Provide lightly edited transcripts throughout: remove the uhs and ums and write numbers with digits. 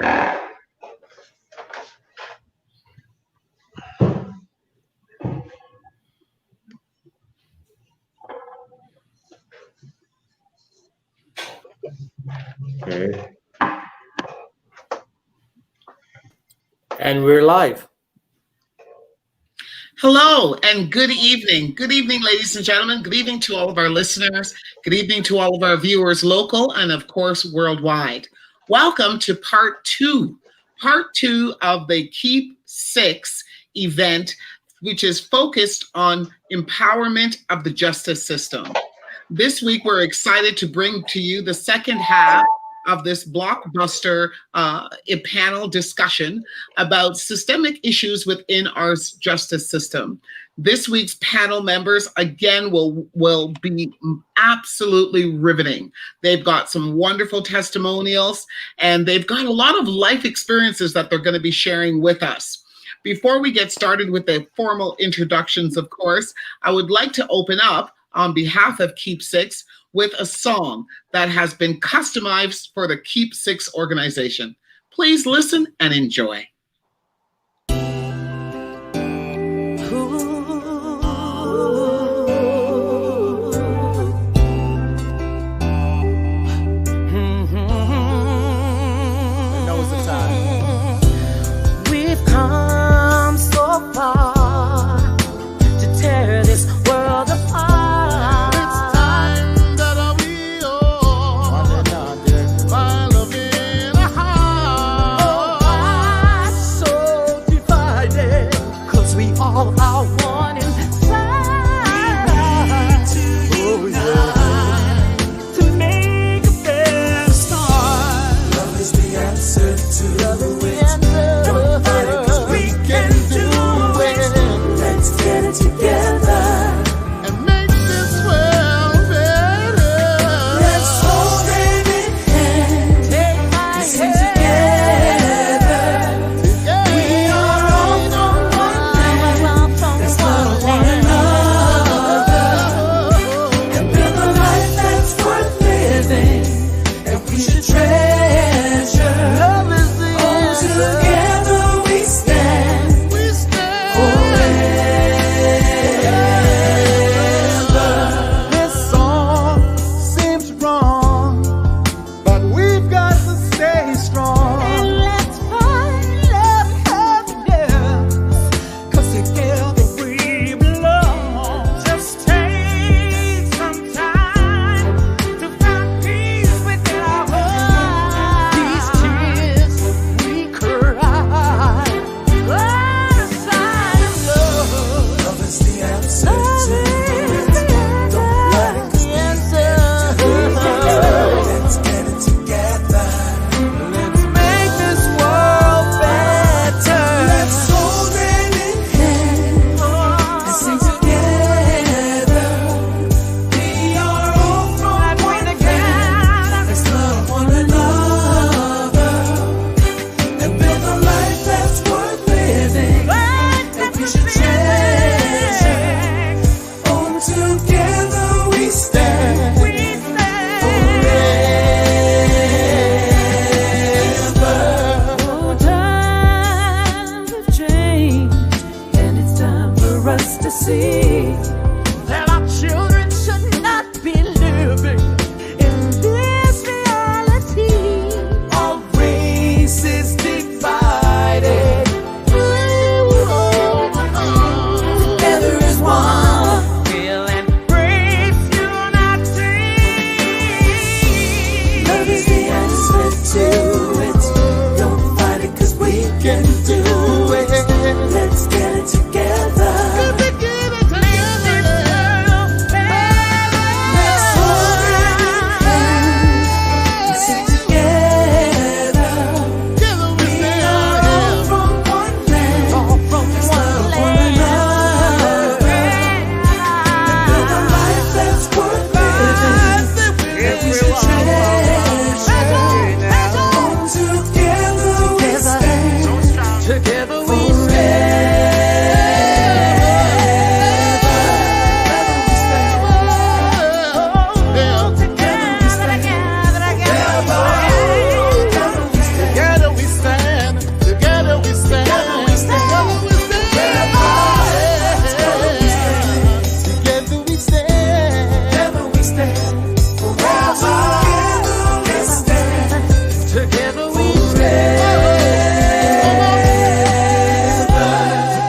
Okay. And we're live. Hello and good evening. Good evening, ladies and gentlemen. Good evening to all of our listeners. Good evening to all of our viewers, local and of course worldwide. Welcome to part two of the Keep 6 event, which is focused on empowerment of the justice system. This week, we're excited to bring to you the second half of this blockbuster panel discussion about systemic issues within our justice system. This week's panel members, again, will be absolutely riveting. They've got some wonderful testimonials, and they've got a lot of life experiences that they're going to be sharing with us. Before we get started with the formal introductions, of course, I would like to open up on behalf of Keep 6 with a song that has been customized for the Keep 6 organization. Please listen and enjoy. We've come so far to tear this world apart.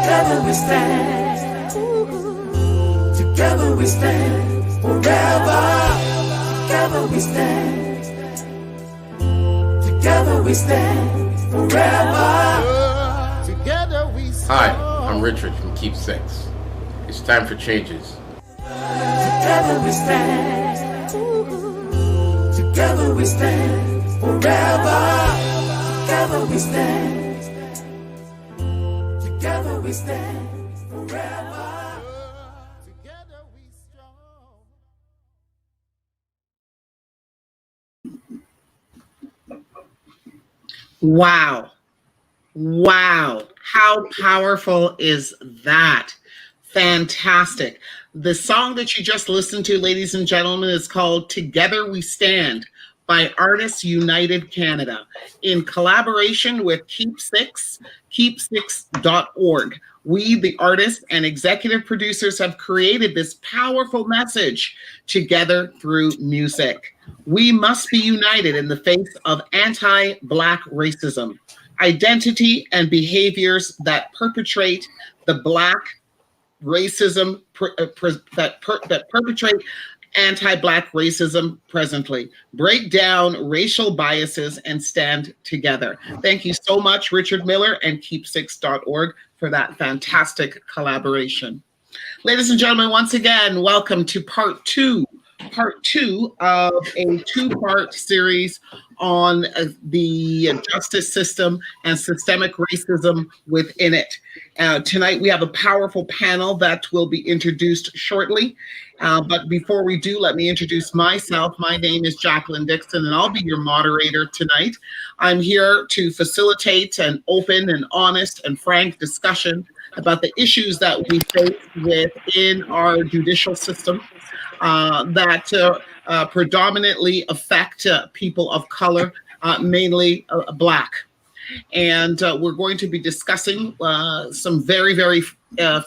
Together we stand. Together we stand forever. Together we stand. Together we stand forever. Together we stand. Hi, I'm Richard from Keep Six. It's time for changes. Together we stand. Together we stand forever. Together we stand. Together we stand forever. Together we strong. Wow. Wow. How powerful is that? Fantastic. The song that you just listened to, ladies and gentlemen, is called Together We Stand by Artists United Canada in collaboration with Keep Six, keep6.org. We, the artists and executive producers, have created this powerful message together through music. We must be united in the face of anti-Black racism, identity and behaviors that perpetrate the Black racism, that perpetrate anti-Black racism presently, break down racial biases, and stand together. Thank you so much, Richard Miller and keep6.org, for that fantastic collaboration. Ladies and gentlemen, once again, welcome to part two of a two-part series on the justice system and systemic racism within it. Tonight we have a powerful panel that will be introduced shortly. But before we do, let me introduce myself. My name is Jacqueline Dixon, and I'll be your moderator tonight. I'm here to facilitate an open and honest and frank discussion about the issues that we face within our judicial system that predominantly affect people of color, mainly Black. And we're going to be discussing some very, very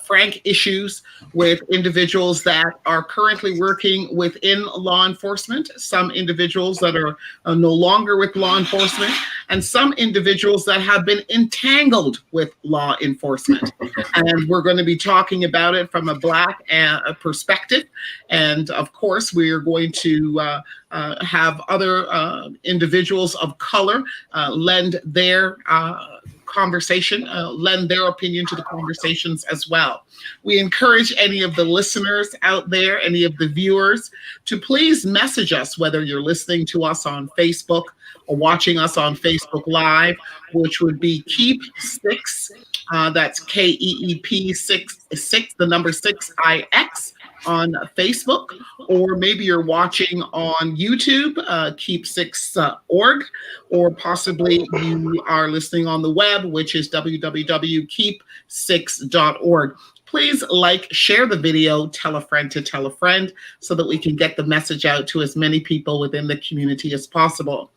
frank issues with individuals that are currently working within law enforcement, some individuals that are no longer with law enforcement, and some individuals that have been entangled with law enforcement. And we're going to be talking about it from a Black perspective. And of course, we are going to have other individuals of color lend their conversation, lend their opinion to the conversations as well. We encourage any of the listeners out there, any of the viewers, to please message us, whether you're listening to us on Facebook or watching us on Facebook Live, which would be Keep Six, that's KEEP 6, the number 6IX, on Facebook, or maybe you're watching on YouTube, keep6.org, or possibly you are listening on the web, which is www.keep6.org. Please like, share the video, tell a friend to tell a friend, so that we can get the message out to as many people within the community as possible.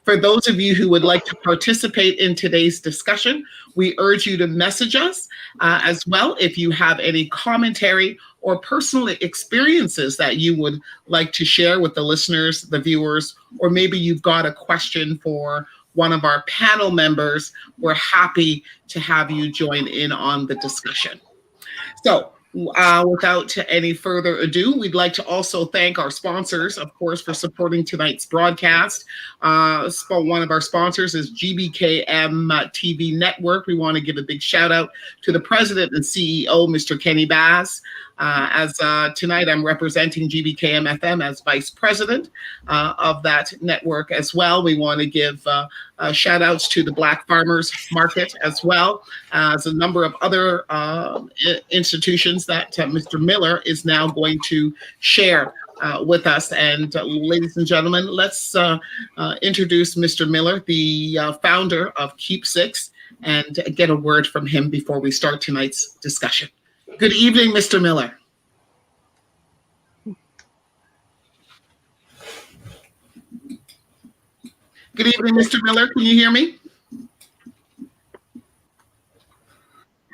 For those of you who would like to participate in today's discussion, we urge you to message us as well if you have any commentary or personal experiences that you would like to share with the listeners, the viewers, or maybe you've got a question for one of our panel members. We're happy to have you join in on the discussion. So, without any further ado, we'd like to also thank our sponsors, of course, for supporting tonight's broadcast. One of our sponsors is GBKM TV Network. We want to give a big shout out to the president and CEO, Mr. Kenny Bass. Tonight I'm representing GBKM FM as vice president of that network as well. We want to give shout outs to the Black Farmers Market as well as a number of other institutions that Mr. Miller is now going to share with us. And ladies and gentlemen, let's introduce Mr. Miller, the founder of Keep Six, and get a word from him before we start tonight's discussion. Good evening, Mr. Miller. Good evening, Mr. Miller. Can you hear me?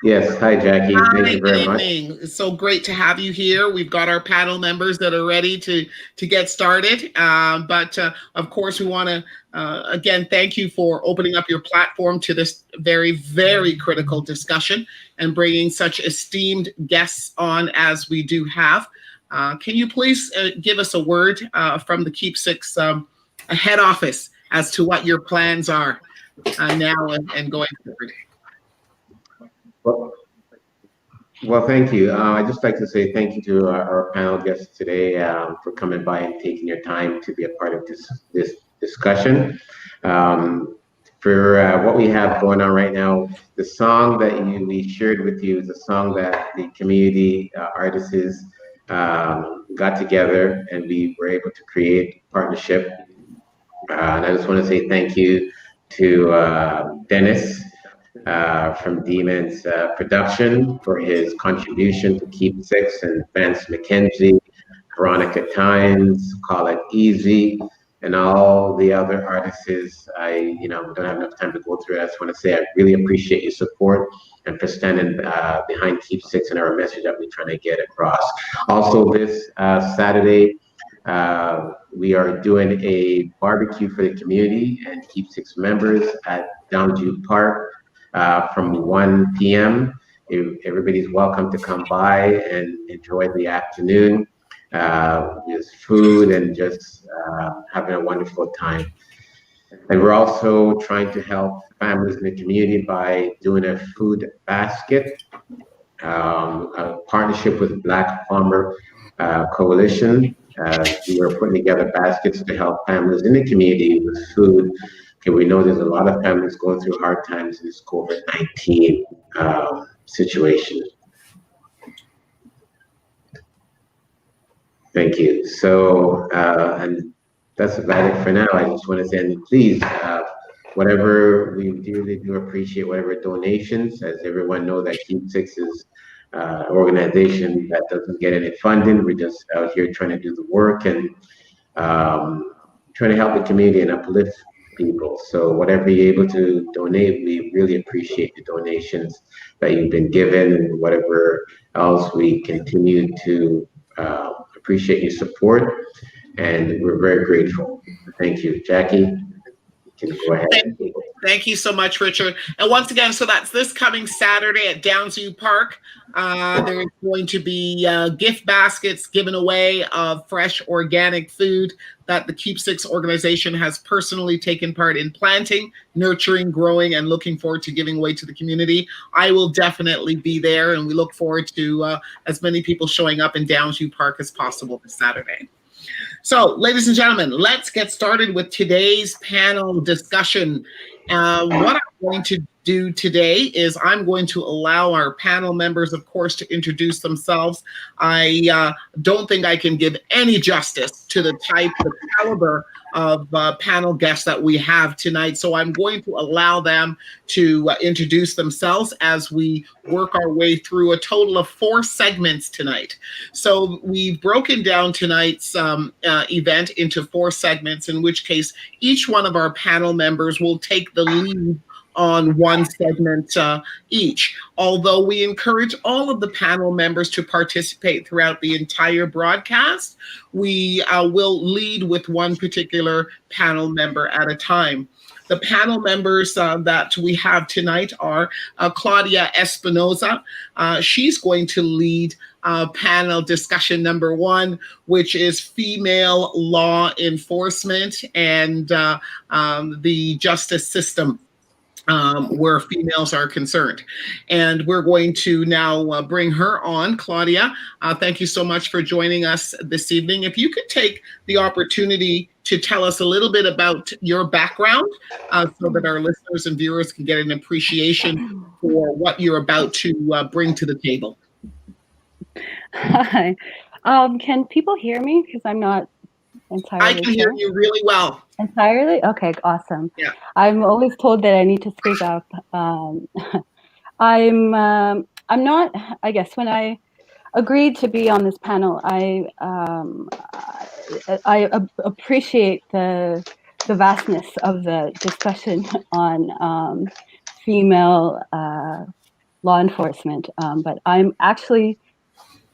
Yes. Hi, Jackie. Thank Hi, you good very much. evening. It's so great to have you here. We've got our panel members that are ready to get started. But of course, we want to again thank you for opening up your platform to this very, very critical discussion and bringing such esteemed guests on as we do have. Can you please give us a word from the Keep Six head office as to what your plans are now and going forward? Well, well, thank you. I'd just like to say thank you to our panel guests today for coming by and taking your time to be a part of this discussion. Um, for what we have going on right now, the song that we shared with you is a song that the community artists got together and we were able to create a partnership. And I just want to say thank you to Dennis from Demon's production for his contribution to Keep Six, and Vance McKenzie, Veronica Tynes, Call It Easy, and all the other artists. I, don't have enough time to go through it. I just want to say I really appreciate your support and for standing behind Keep Six and our message that we're trying to get across. Also, this Saturday, we are doing a barbecue for the community and Keep Six members at Downview Park from 1 p.m. Everybody's welcome to come by and enjoy the afternoon with food and just having a wonderful time. And we're also trying to help families in the community by doing a food basket, a partnership with Black Farmer Coalition. We are putting together baskets to help families in the community with food. Okay, we know there's a lot of families going through hard times in this COVID-19 situation. Thank you. So, and that's about it for now. I just want to say, and please, whatever, we dearly do appreciate whatever donations, as everyone knows that Keep Six is organization that doesn't get any funding. We're just out here trying to do the work and trying to help the community and uplift people. So whatever you're able to donate, we really appreciate the donations that you've been given, and whatever else, we continue to appreciate your support, and we're very grateful. Thank you. Jackie, you can go ahead. Thank you so much, Richard. And once again, so that's this coming Saturday at Downsview Park. There's going to be gift baskets given away of fresh organic food that the Keep Six organization has personally taken part in planting, nurturing, growing, and looking forward to giving away to the community. I will definitely be there, and we look forward to as many people showing up in Downsview Park as possible this Saturday. So, ladies and gentlemen, let's get started with today's panel discussion. What I'm going to do today is I'm going to allow our panel members, of course, to introduce themselves. I don't think I can give any justice to the type, the caliber of panel guests that we have tonight. So I'm going to allow them to introduce themselves as we work our way through a total of 4 segments tonight. So we've broken down tonight's event into 4 segments, in which case each one of our panel members will take the lead on one segment each. Although we encourage all of the panel members to participate throughout the entire broadcast, we will lead with one particular panel member at a time. The panel members that we have tonight are Claudia Espinoza. She's going to lead panel discussion number 1, which is female law enforcement and the justice system where females are concerned. And we're going to now bring her on. Claudia, thank you so much for joining us this evening. If you could take the opportunity to tell us a little bit about your background so that our listeners and viewers can get an appreciation for what you're about to bring to the table. Hi. Can people hear me? Because I'm not entirely I can hear you really well. Entirely? Okay, awesome. Yeah. I'm always told that I need to speak up. I'm not, I guess, when I agreed to be on this panel, I appreciate the vastness of the discussion on female law enforcement. But I'm actually,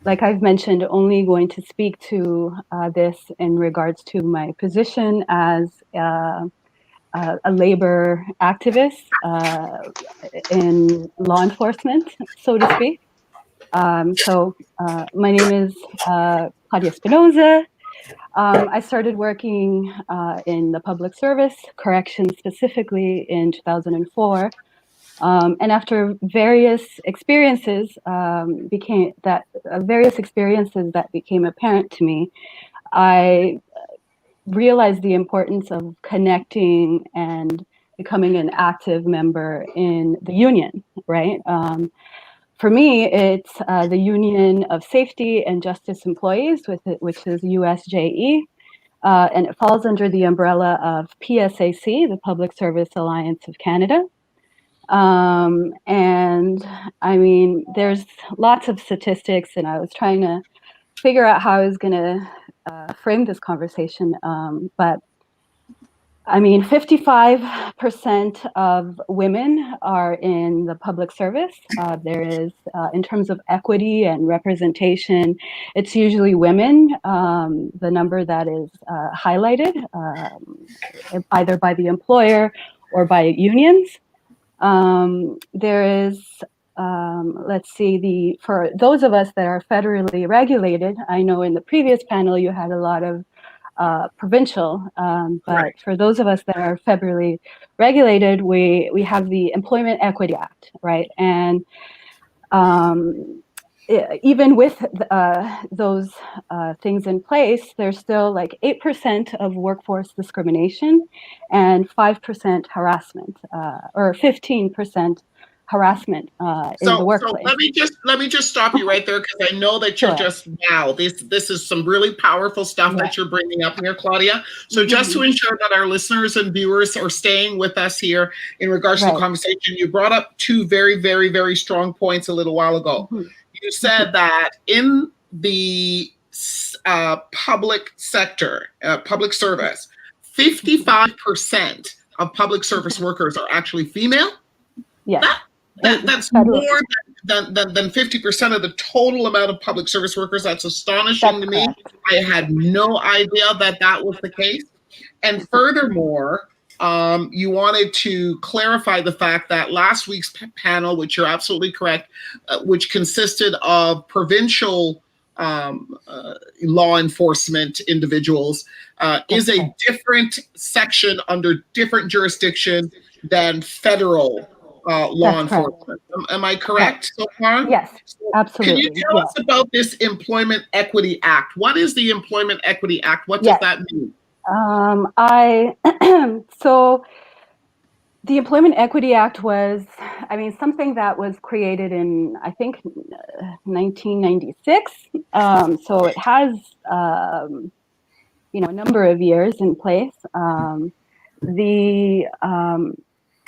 like I've mentioned, only going to speak to this in regards to my position as a labor activist in law enforcement, so to speak. My name is Claudia Espinoza. I started working in the public service, corrections specifically, in 2004. And after various experiences that became apparent to me, I realized the importance of connecting and becoming an active member in the union, right? For me, it's the Union of Safety and Justice Employees, which is USJE, and it falls under the umbrella of PSAC, the Public Service Alliance of Canada. And I mean, there's lots of statistics, and I was trying to figure out how I was going to frame this conversation. But I mean, 55% of women are in the public service. There is, in terms of equity and representation, it's usually women, the number that is highlighted, either by the employer or by unions. There is, let's see, for those of us that are federally regulated, I know in the previous panel you had a lot of provincial, but Right. for those of us that are federally regulated, we have the Employment Equity Act, right? And even with those things in place, there's still like 8% of workforce discrimination and 5% harassment, or 15% harassment in the workplace. So let me just stop you right there, because I know that you're Sure. just, wow, this is some really powerful stuff that you're bringing up here, Claudia. So just to ensure that our listeners and viewers are staying with us here in regards to the conversation, you brought up two very, very, very strong points a little while ago. You said that in the public sector, public service, 55% of public service workers are actually female. Yeah. That's more than 50% of the total amount of public service workers. That's astonishing to me. I had no idea that was the case. And furthermore, you wanted to clarify the fact that last week's panel, which you're absolutely correct, which consisted of provincial law enforcement individuals, is a different section under different jurisdiction than federal law enforcement. Am I correct so far? Yes, absolutely. Can you tell us about this Employment Equity Act? What is the Employment Equity Act? What does that mean? So the Employment Equity Act was, I mean, something that was created in, I think, 1996. So it has, a number of years in place.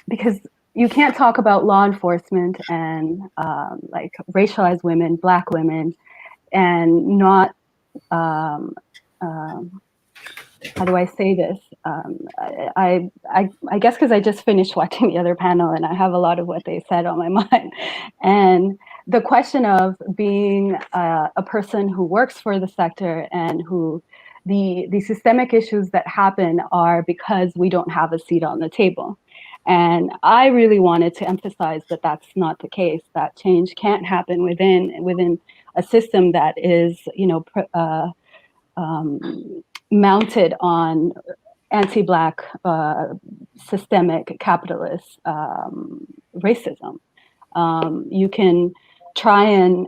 Because you can't talk about law enforcement and like racialized women, Black women, and not, how do I say this? I guess because I just finished watching the other panel and I have a lot of what they said on my mind. And the question of being a person who works for the sector and who the systemic issues that happen are because we don't have a seat on the table. And I really wanted to emphasize that that's not the case, that change can't happen within a system that is, mounted on anti-Black systemic capitalist racism. You can try and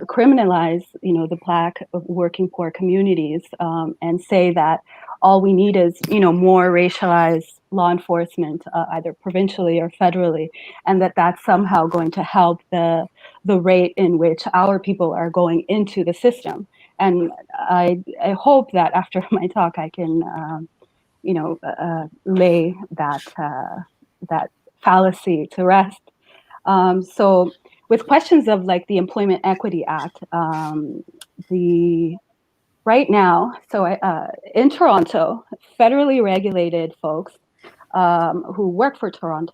criminalize, the Black working poor communities, and say that all we need is, more racialized law enforcement, either provincially or federally, and that's somehow going to help the rate in which our people are going into the system. And I hope that after my talk, I can, lay that fallacy to rest. So with questions of like the Employment Equity Act, right now, so in Toronto, federally regulated folks who work for Toronto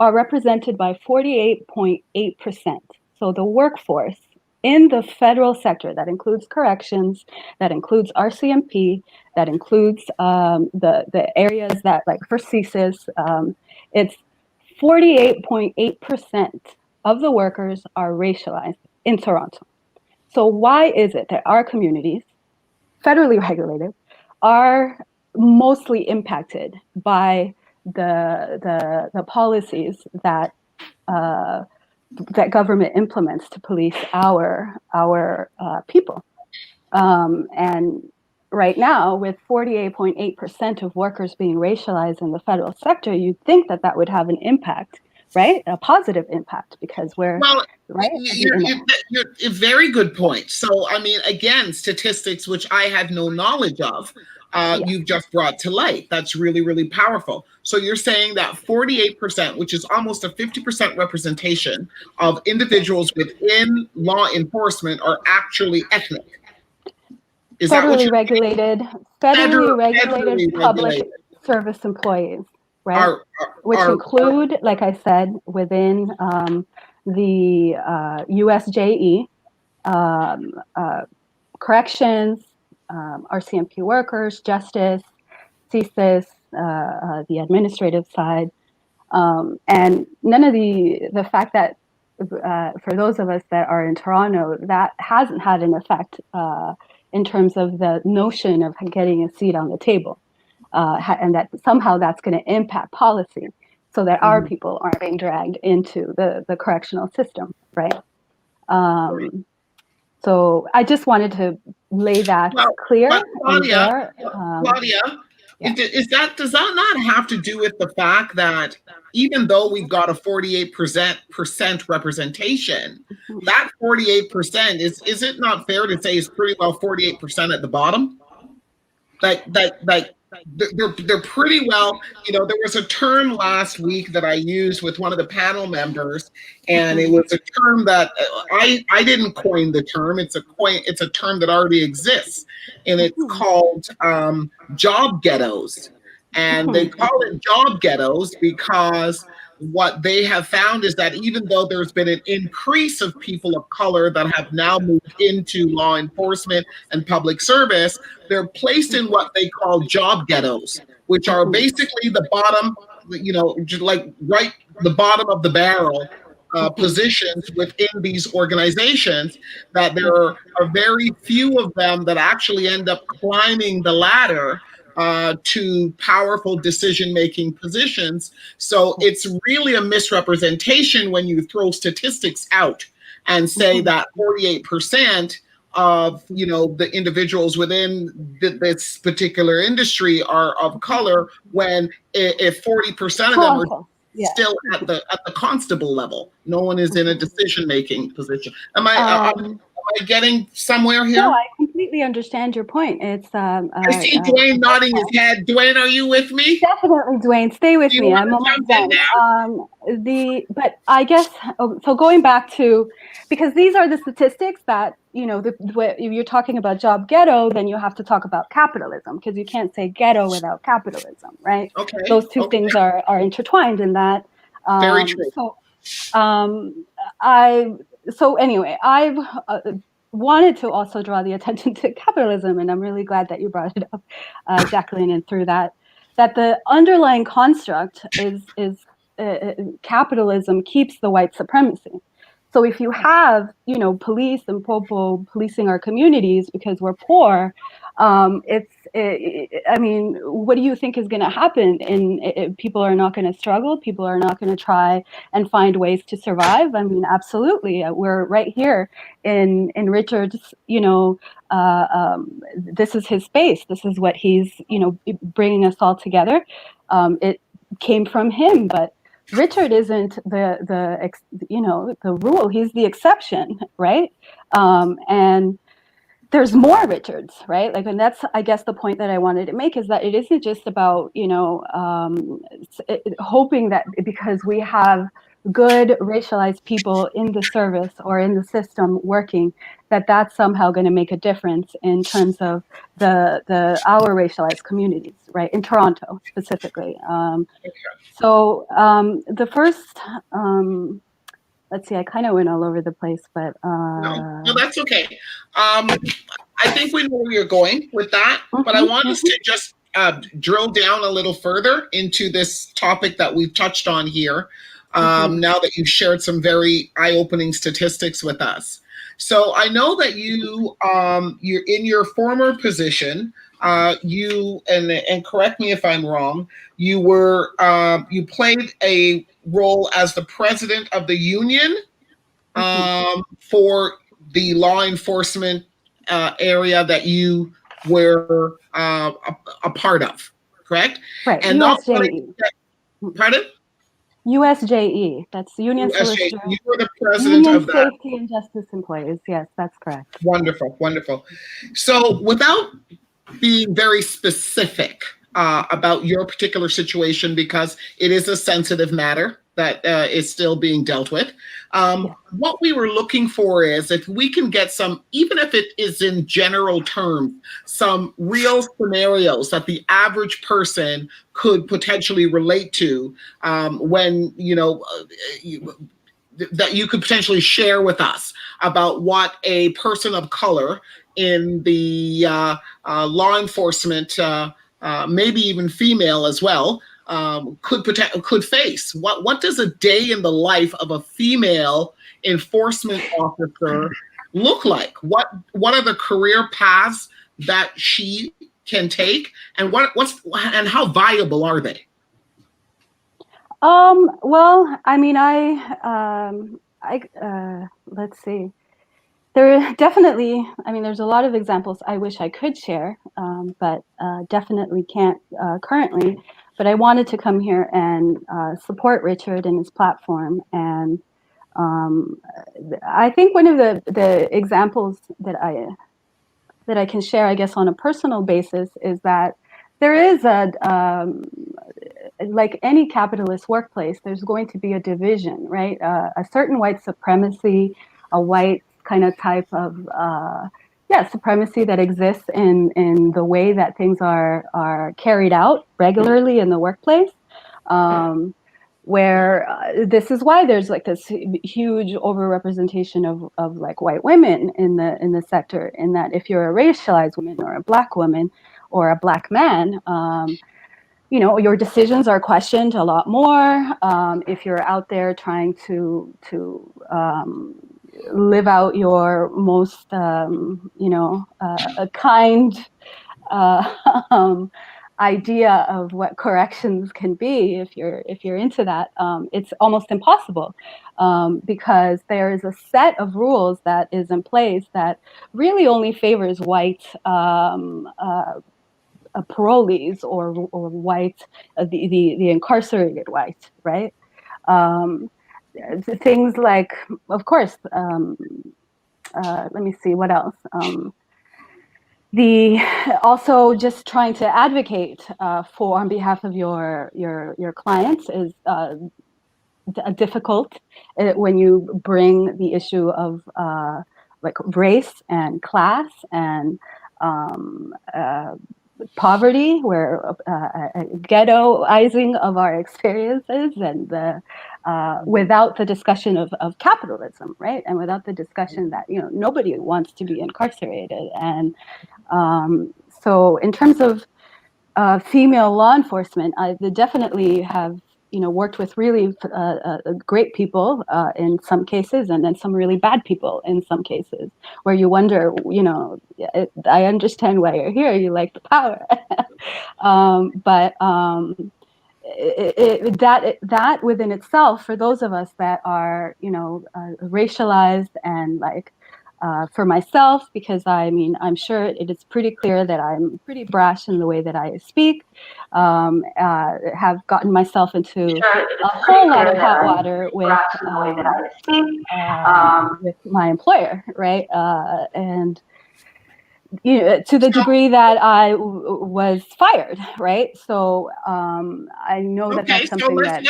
are represented by 48.8%. So the workforce in the federal sector, that includes corrections, that includes RCMP, that includes the areas that, like for CSIS, it's 48.8% of the workers are racialized in Toronto. So why is it that our communities, federally regulated, are mostly impacted by the policies that that government implements to police our people? And right now, with 48.8% of workers being racialized in the federal sector, you'd think that that would have an impact, right? A positive impact, because we're Well, right. you're a very good point. So, I mean, again, statistics which I had no knowledge of, you've just brought to light. That's really, really powerful. So you're saying that 48%, which is almost a 50% representation of individuals within law enforcement, are actually ethnic. Is that what you're regulated, federally regulated public service employees, right? Which include, like I said, within the USJE, corrections, RCMP workers, justice, CSIS, the administrative side, and none of the fact that for those of us that are in Toronto, that hasn't had an effect in terms of the notion of getting a seat on the table, and that somehow that's going to impact policy, so that our people aren't being dragged into the correctional system, right? So I just wanted to lay that clear. Claudia, does that not have to do with the fact that even though we've got a 48% representation, that 48% is it not fair to say is pretty well 48% at the bottom? Like they're pretty well, there was a term last week that I used with one of the panel members, and it was a term that I didn't coin the term. It's a term that already exists, and it's called job ghettos. And they call it job ghettos because what they have found is that even though there's been an increase of people of color that have now moved into law enforcement and public service, they're placed in what they call job ghettos, which are basically the bottom, just like right the bottom of the barrel positions within these organizations, that there are very few of them that actually end up climbing the ladder to powerful decision-making positions. So it's really a misrepresentation when you throw statistics out and say that 48% of the individuals within this particular industry are of color, when if 40% of them are still at the constable level. No one is in a decision-making position. Am I getting somewhere here? No, I completely understand your point. It's I see Duane nodding his head. Duane, are you with me? Definitely, Duane. Stay with me. I'm almost done. But I guess so. Going back to, because these are the statistics that if you're talking about job ghetto, then you have to talk about capitalism, because you can't say ghetto without capitalism, right? Okay. Those two things are intertwined in that. Very true. So anyway, I've wanted to also draw the attention to capitalism, and I'm really glad that you brought it up, Jacqueline, and through that the underlying construct is capitalism keeps the white supremacy. So if you have, police and popo policing our communities because we're poor, I mean, what do you think is going to happen? People are not going to struggle. People are not going to try and find ways to survive. I mean, absolutely. We're right here in Richard's, this is his space. This is what he's, bringing us all together. It came from him, but Richard isn't the rule. He's the exception, right? And there's more Richards, right? And that's, I guess, the point that I wanted to make, is that it isn't just about, hoping that because we have good racialized people in the service or in the system working, that's somehow going to make a difference in terms of our racialized communities, right? In Toronto specifically. So the first, let's see, I kind of went all over the place, but no, that's okay. I think we know where you're going with that, but I want us to just drill down a little further into this topic that we've touched on here. Now that you've shared some very eye-opening statistics with us. So I know that you're in your former position. You and correct me if I'm wrong. You played a role as the president of the union for the law enforcement area that you were a part of, correct? Right. And USJE. Pardon? USJE. That's Union Solicitor. You were the president Union of that. Safety and Justice Employees. Yes, that's correct. Wonderful, wonderful. So without being very specific about your particular situation, because it is a sensitive matter that is still being dealt with. What we were looking for is if we can get some, even if it is in general terms, some real scenarios that the average person could potentially relate to when, that you could potentially share with us about what a person of color in the law enforcement, maybe even female as well, could face. What does a day in the life of a female enforcement officer look like? What are the career paths that she can take, and and how viable are they? Well, I mean, let's see. There definitely, I mean, there's a lot of examples I wish I could share, but definitely can't currently. But I wanted to come here and support Richard and his platform. And I think one of the examples that I can share, I guess, on a personal basis is that there is like any capitalist workplace, there's going to be a division, right? A certain white supremacy, a white kind of type of supremacy that exists in the way that things are carried out regularly in the workplace. Where this is why there's like this huge overrepresentation of like white women in the sector, in that if you're a racialized woman or a black woman or a black man, your decisions are questioned a lot more. If you're out there trying to live out your most, a kind idea of what corrections can be, if you're into that, it's almost impossible because there is a set of rules that is in place that really only favors white parolees or white, the incarcerated white, right? Things like, of course, let me see, what else? Also just trying to advocate for on behalf of your clients is difficult when you bring the issue of like race and class and poverty, where ghettoizing of our experiences, and without the discussion of capitalism, right? And without the discussion that nobody wants to be incarcerated. And so in terms of female law enforcement, I definitely have worked with really great people in some cases, and then some really bad people in some cases, where you wonder, I understand why you're here, you like the power. But that within itself, for those of us that are racialized, and like for myself, because I'm sure it is pretty clear that I'm pretty brash in the way that I speak, have gotten myself into a whole lot of hot water with my employer, right? And to the degree that I was fired, right? So I know that's something that.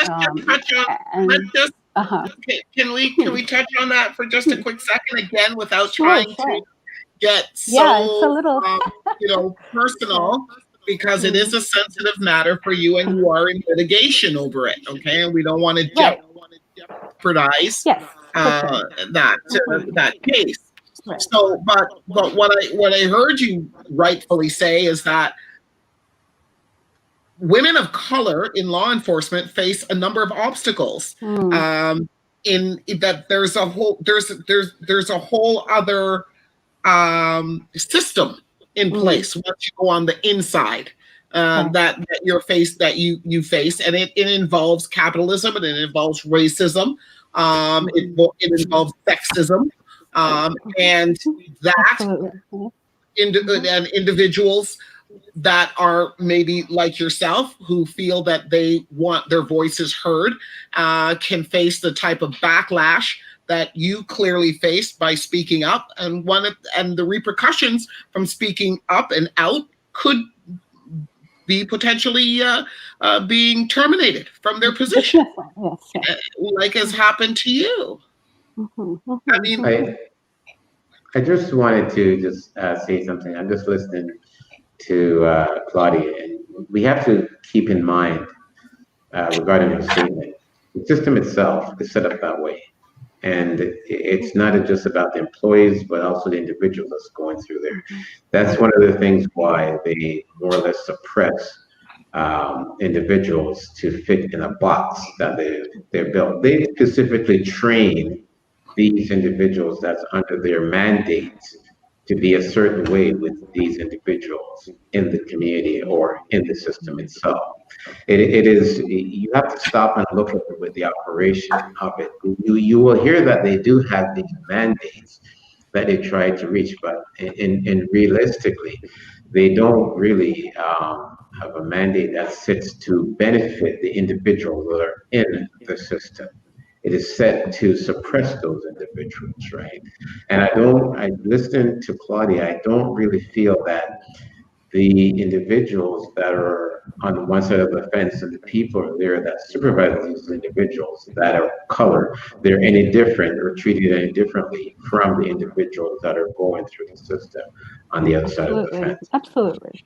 Uh-huh. Can we touch on that for just a quick second again without Sure, trying sure. to get Yeah, it's a so little. personal, because it is Mm. a sensitive matter for you and you are in litigation over it, okay? And we don't want to Right. jeopardize Yes, for sure. that case. Right. So, but what I heard you rightfully say is that women of color in law enforcement face a number of obstacles. Mm. In that there's a whole other system in Mm. place once you go on the inside, Right. that you face, and it involves capitalism, and it involves racism, it involves sexism, and that Absolutely. and individuals that are maybe like yourself who feel that they want their voices heard can face the type of backlash that you clearly faced by speaking up, and the repercussions from speaking up and out could be potentially being terminated from their position, Yes, yes. like has happened to you. I mean, I just wanted to just say something. I'm just listening to Claudia, and we have to keep in mind regarding her statement, the system itself is set up that way. And it's not just about the employees, but also the individuals that's going through there. That's one of the things why they more or less suppress individuals to fit in a box that they're built. They specifically train these individuals that's under their mandates to be a certain way with these individuals in the community or in the system itself. It is, you have to stop and look at with the operation of it. You will hear that they do have these mandates that they try to reach, but in realistically, they don't really have a mandate that sits to benefit the individuals that are in the system. It is set to suppress those individuals, right? And I listened to Claudia, I don't really feel that the individuals that are on one side of the fence and the people are there that supervise these individuals that are color, they're any different or treated any differently from the individuals that are going through the system on the other side of the Absolutely. fence. Absolutely.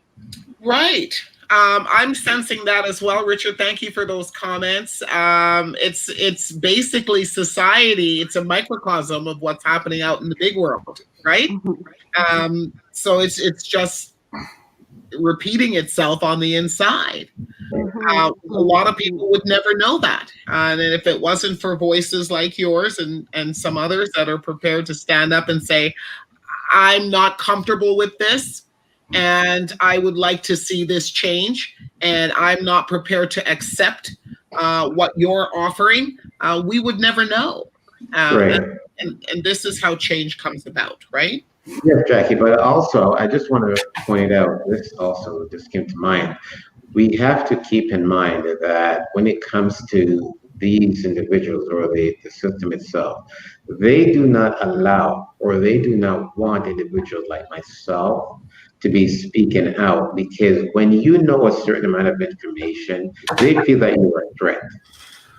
right. I'm sensing that as well, Richard. Thank you for those comments. It's basically society. It's a microcosm of what's happening out in the big world, right? So it's just repeating itself on the inside. A lot of people would never know that, and if it wasn't for voices like yours and some others that are prepared to stand up and say, "I'm not comfortable with this, and I would like to see this change, and I'm not prepared to accept what you're offering," we would never know. Right. And this is how change comes about, right? Yes, Jackie, but also I just want to point out, this also just came to mind. We have to keep in mind that when it comes to these individuals or the system itself, they do not allow or they do not want individuals like myself to be speaking out, because when you know a certain amount of information, they feel that you are a threat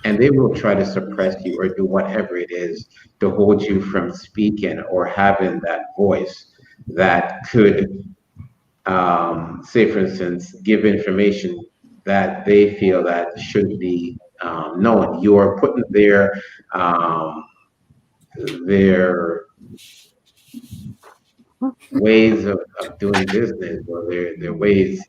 and they will try to suppress you or do whatever it is to hold you from speaking or having that voice that could, say, for instance, give information that they feel that should be known. You are putting their ways of doing business or their ways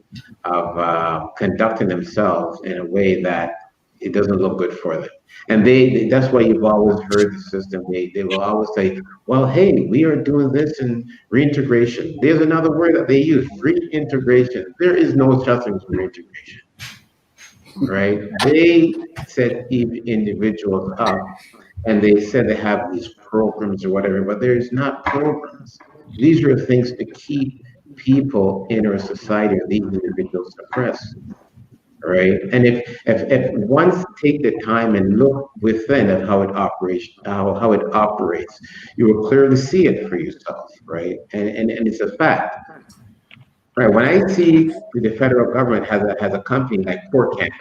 of conducting themselves in a way that it doesn't look good for them. And that's why you've always heard the system. They will always say, well, hey, we are doing this in reintegration. There's another word that they use, reintegration. There is no such thing as reintegration, right? They set individuals up and they said they have these programs or whatever, but there's not programs. These are things to keep people in our society or these individuals suppressed, right? And if once take the time and look within of how it operates, how it operates, you will clearly see it for yourself, right? And it's a fact. Right. When I see the federal government has a company like Corcan,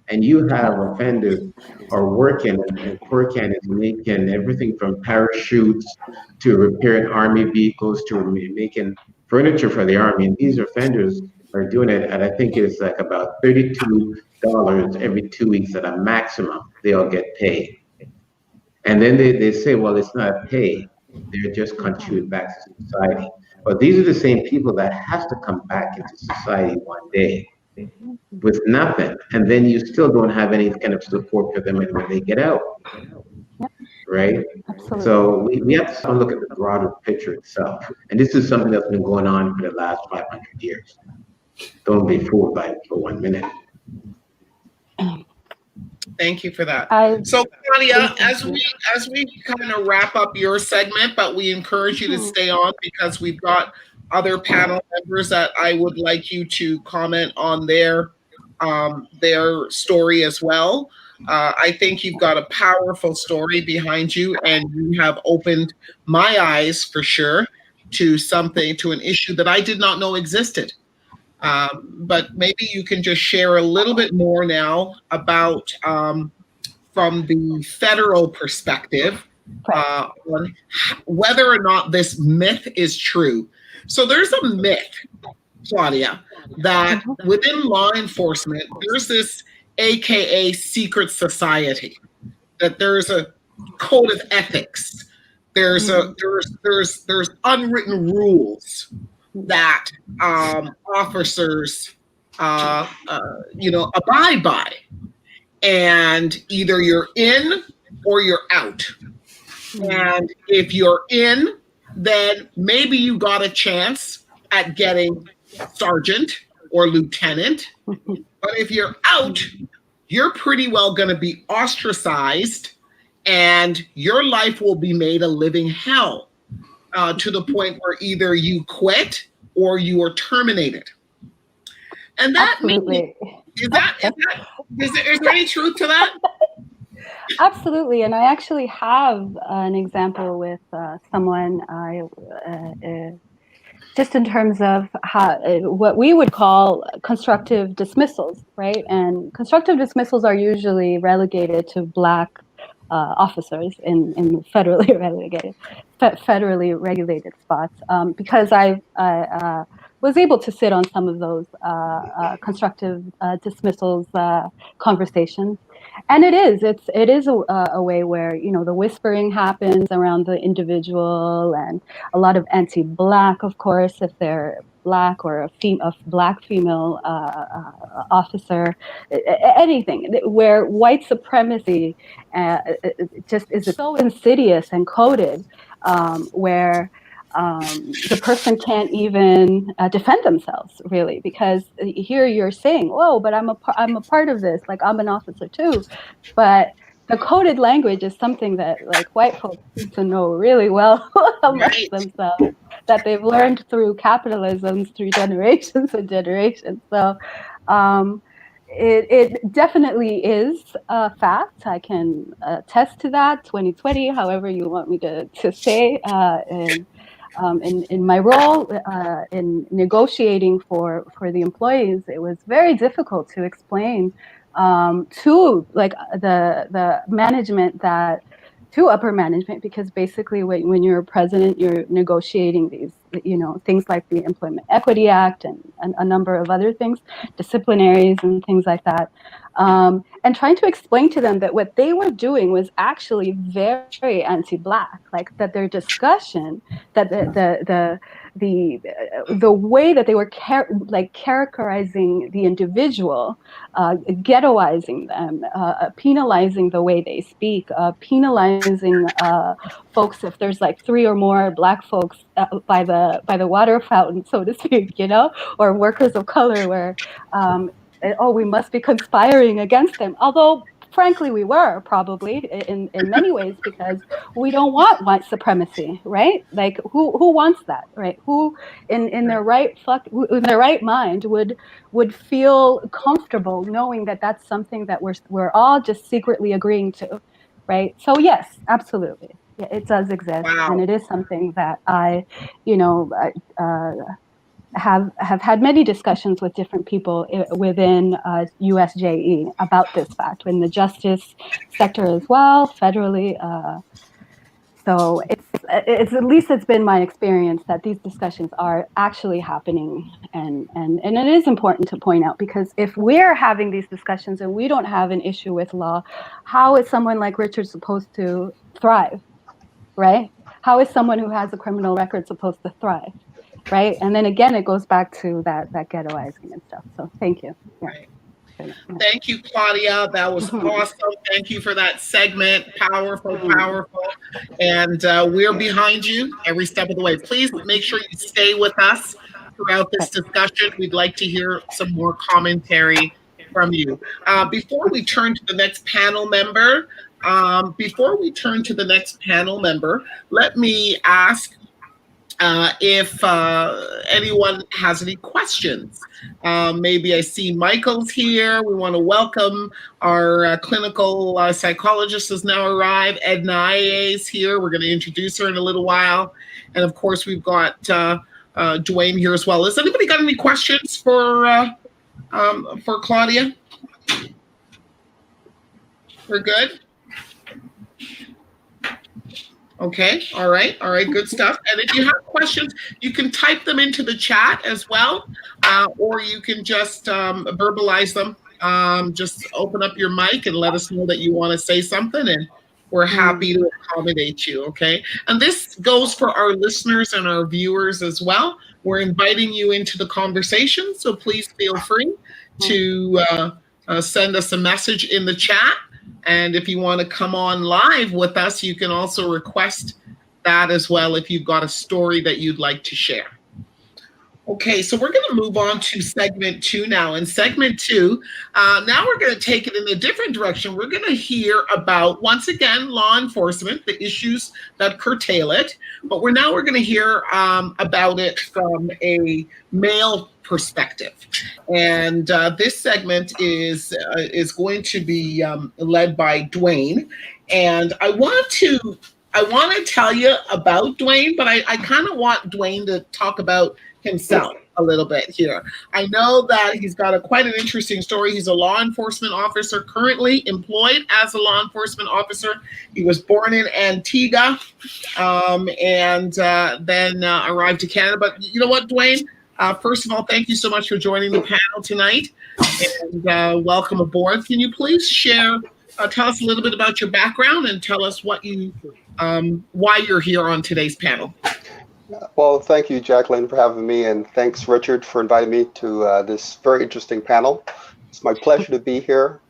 and you have offenders are working, and Corcan is making everything from parachutes to repairing army vehicles to making furniture for the army, and these offenders are doing it, and I think it's like about $32 every 2 weeks at a maximum they'll get paid. And then they say, well, it's not pay. They're just contributing back to society. But these are the same people that have to come back into society one day with nothing. And then you still don't have any kind of support for them when they get out, right? Absolutely. So we have to start look at the broader picture itself. And this is something that's been going on for the last 500 years. Don't be fooled by it for 1 minute. Thank you for that. I, So, Claudia, as we kind of wrap up your segment, but we encourage you to stay on because we've got other panel members that I would like you to comment on their story as well. I think you've got a powerful story behind you, and you have opened my eyes for sure to an issue that I did not know existed. But maybe you can just share a little bit more now about, from the federal perspective, on whether or not this myth is true. So there's a myth, Claudia, that within law enforcement, there's this AKA secret society, that there's a code of ethics. There's unwritten rules that officers abide by, and either you're in or you're out. And if you're in, then maybe you got a chance at getting sergeant or lieutenant. But if you're out, you're pretty well going to be ostracized, and your life will be made a living hell, to the point where either you quit or you are terminated. And that absolutely. Is there any truth to that? Absolutely, and I actually have an example with someone just in terms of how what we would call constructive dismissals, right? And constructive dismissals are usually relegated to Black officers in federally regulated spots, because I was able to sit on some of those constructive dismissals conversations. And it is a way where, the whispering happens around the individual, and a lot of anti-Black, of course, if they're Black, or a Black female officer, anything where white supremacy just is so insidious and coded, where the person can't even defend themselves, really, because here you're saying, "Whoa, but I'm a part of this. Like, I'm an officer too," but the coded language is something that, like, white folks seem to know really well amongst themselves, that they've learned through capitalism, through generations and generations. So it definitely is a fact. I can attest to that. 2020, however you want me to say. In my role in negotiating for the employees, it was very difficult to explain to, like, the management, that to upper management, because basically when you're a president, you're negotiating these, things like the Employment Equity Act and a number of other things, disciplinaries and things like that. And trying to explain to them that what they were doing was actually very anti-Black, like that their discussion, that the way that they were characterizing the individual, ghettoizing them, penalizing the way they speak, penalizing folks if there's like 3 or more Black folks by the water fountain, so to speak, or workers of color, where we must be conspiring against them. Although, frankly, we were probably in many ways, because we don't want white supremacy, right? Like, who wants that, right? Who in their right mind would feel comfortable knowing that that's something that we're all just secretly agreeing to, right? So yes, absolutely, yeah, it does exist, and it is something that I have had many discussions with different people within USJE about this fact, in the justice sector as well, federally. So it's at least it's been my experience that these discussions are actually happening, and it is important to point out, because if we're having these discussions and we don't have an issue with law, how is someone like Richard supposed to thrive, right? How is someone who has a criminal record supposed to thrive, right? And then again, it goes back to that ghettoizing and stuff. So thank you. Yeah. Right. Thank you, Claudia. That was awesome. Thank you for that segment. Powerful, powerful. And we're behind you every step of the way. Please make sure you stay with us throughout this discussion. We'd like to hear some more commentary from you. Before we turn to the next panel member, let me ask if anyone has any questions. Maybe I see Michael's here. We want to welcome our clinical psychologist has now arrived. Edna Aryee is here. We're going to introduce her in a little while. And of course, we've got Duane here as well. Has anybody got any questions for Claudia? We're good? Okay, all right, good stuff. And if you have questions, you can type them into the chat as well, or you can just verbalize them. Just open up your mic and let us know that you want to say something, and we're happy to accommodate you, okay? And this goes for our listeners and our viewers as well. We're inviting you into the conversation, so please feel free to send us a message in the chat. And if you want to come on live with us, you can also request that as well if you've got a story that you'd like to share. Okay, so we're going to move on to segment 2 now. In segment 2, now we're going to take it in a different direction. We're going to hear about, once again, law enforcement, the issues that curtail it. But we're going to hear about it from a male perspective. And this segment is going to be led by Duane. And I want to tell you about Duane, but I kind of want Duane to talk about himself a little bit here. I know that he's got quite an interesting story. He's a law enforcement officer, currently employed as a law enforcement officer. He was born in Antigua and then arrived to Canada. But you know what, Duane? First of all, thank you so much for joining the panel tonight, and welcome aboard. Can you please share, tell us a little bit about your background and tell us what why you're here on today's panel? Well, thank you, Jacqueline, for having me, and thanks, Richard, for inviting me to this very interesting panel. It's my pleasure to be here.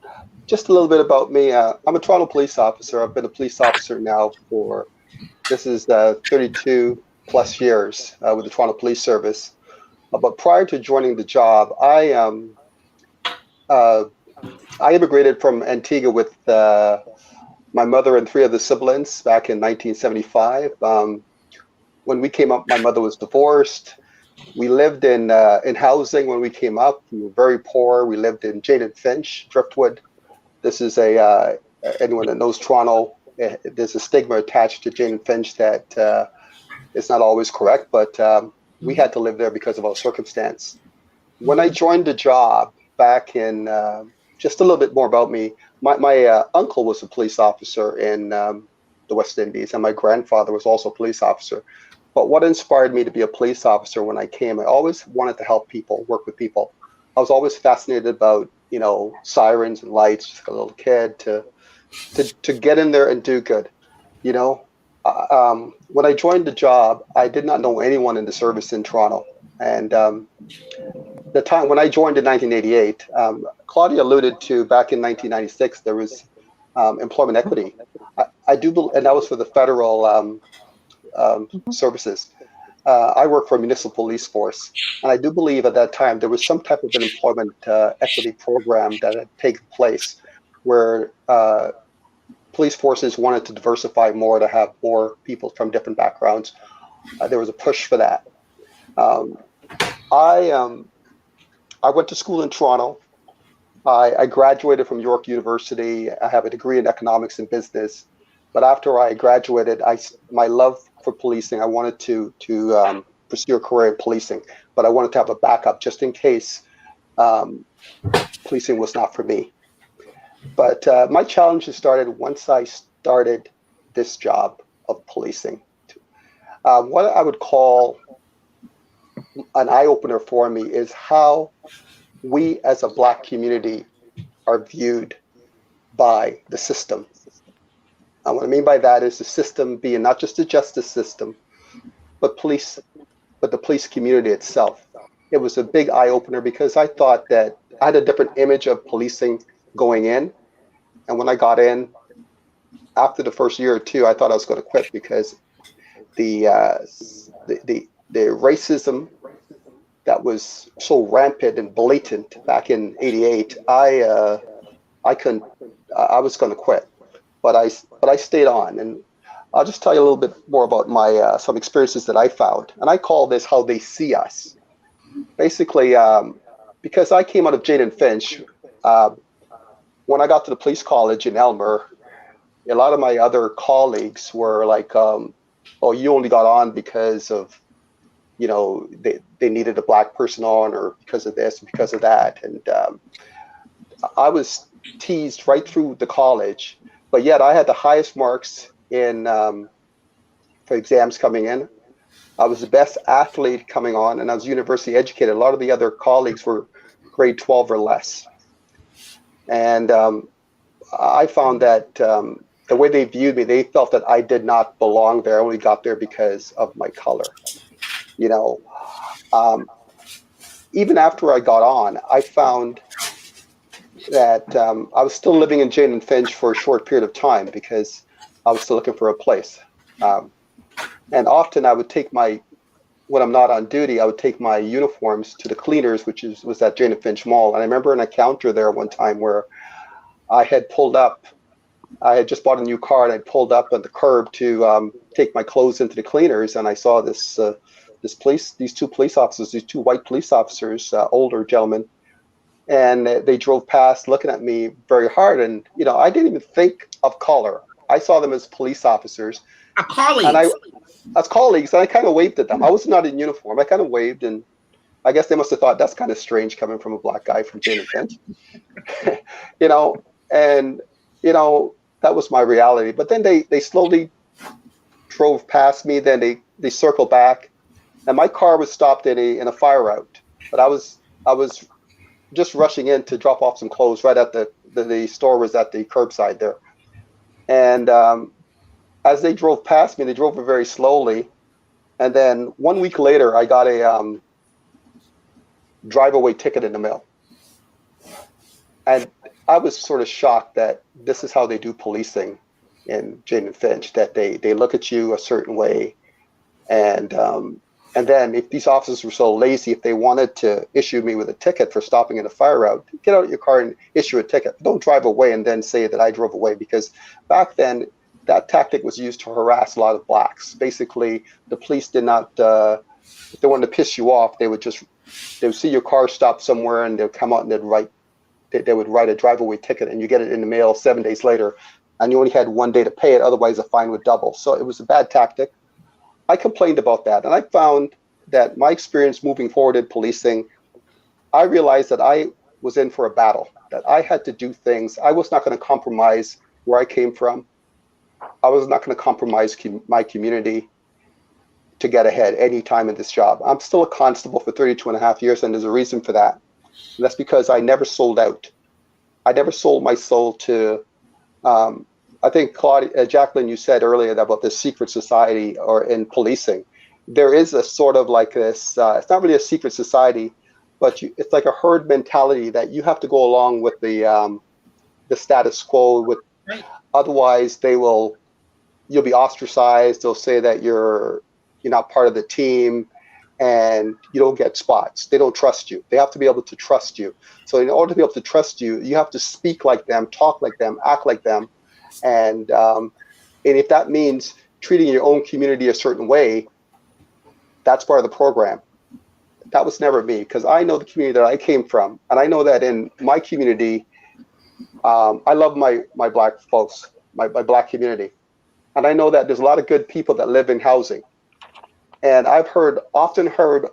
Just a little bit about me. I'm a Toronto police officer. I've been a police officer now for, this is 32 plus years with the Toronto Police Service. But prior to joining the job, I immigrated from Antigua with my mother and 3 other siblings back in 1975. When we came up, my mother was divorced. We lived in housing when we came up. We were very poor. We lived in Jane and Finch, Driftwood. This is anyone that knows Toronto, there's a stigma attached to Jane and Finch that is not always correct, but we had to live there because of our circumstance. When I joined the job back in, just a little bit more about me, my uncle was a police officer in the West Indies, and my grandfather was also a police officer. But what inspired me to be a police officer when I came, I always wanted to help people, work with people. I was always fascinated about, sirens and lights, just like a little kid, to get in there and do good, When I joined the job, I did not know anyone in the service in Toronto. And the time when I joined in 1988, Claudia alluded to back in 1996, there was employment equity. I do believe, and that was for the federal services. I work for a municipal police force, and I do believe at that time there was some type of an employment equity program that had taken place where police forces wanted to diversify more, to have more people from different backgrounds. There was a push for that. I went to school in Toronto. I graduated from York University. I have a degree in economics and business. But after I graduated, my love for policing, I wanted to pursue a career in policing, but I wanted to have a backup just in case policing was not for me. But my challenges started once I started this job of policing. What I would call an eye-opener for me is how we as a Black community are viewed by the system. And what I mean by that is the system being not just the justice system, but the police community itself. It was a big eye-opener because I thought that I had a different image of policing going in. And when I got in, after the first year or two, I thought I was going to quit because the racism that was so rampant and blatant back in '88, I was going to quit, but I stayed on. And I'll just tell you a little bit more about my some experiences that I found, and I call this how they see us. Basically, because I came out of Jane and Finch, when I got to the police college in Elmer, a lot of my other colleagues were like, "Oh, you only got on because of, you know, they needed a Black person on, or because of this, because of that." And I was teased right through the college, but yet I had the highest marks in for exams coming in. I was the best athlete coming on, and I was university educated. A lot of the other colleagues were grade 12 or less. And I found that the way they viewed me, they felt that I did not belong there. I only got there because of my color. You know, even after I got on, I found that I was still living in Jane and Finch for a short period of time because I was still looking for a place. And often I would take when I'm not on duty, I would take my uniforms to the cleaners, which was at Jane and Finch Mall. And I remember an encounter there one time where I had pulled up, I had just bought a new car, and I pulled up on the curb to take my clothes into the cleaners, and I saw these two police officers, these two white police officers, older gentlemen, and they drove past looking at me very hard. And, you know, I didn't even think of color. I saw them as police officers. As colleagues, and I kind of waved at them. I was not in uniform. I kind of waved, and I guess they must have thought that's kind of strange coming from a Black guy from Jane and Finch. You know, and, you know, that was my reality. But then they slowly drove past me. Then they circled back, and my car was stopped in a fire route. But I was just rushing in to drop off some clothes right at the store was at the curbside there. And as they drove past me, they drove very slowly. And then 1 week later, I got a drive-away ticket in the mail. And I was sort of shocked that this is how they do policing in Jane and Finch, that they look at you a certain way. And then if these officers were so lazy, if they wanted to issue me with a ticket for stopping in a fire route, get out of your car and issue a ticket. Don't drive away and then say that I drove away, because back then, that tactic was used to harass a lot of Blacks. Basically, the police did not, if they wanted to piss you off, they would see your car stopped somewhere, and they'd come out and they would write a drive-away ticket, and you get it in the mail 7 days later, and you only had 1 day to pay it. Otherwise, the fine would double. So it was a bad tactic. I complained about that, and I found that my experience moving forward in policing, I realized that I was in for a battle, that I had to do things. I was not going to compromise where I came from. I was not going to compromise my community to get ahead any time in this job. I'm still a constable for 32 and a half years, and there's a reason for that. And that's because I never sold out. I never sold my soul to, I think Jacqueline, you said earlier about this secret society or in policing. There is a sort of like this, it's not really a secret society, but it's like a herd mentality that you have to go along with the status quo. Otherwise, you'll be ostracized. They'll say that you're not part of the team, and you don't get spots. They don't trust you. They have to be able to trust you. So in order to be able to trust you, you have to speak like them, talk like them, act like them. And if that means treating your own community a certain way, that's part of the program. That was never me, because I know the community that I came from, and I know that in my community, I love my Black folks, my Black community. And I know that there's a lot of good people that live in housing. And I've often heard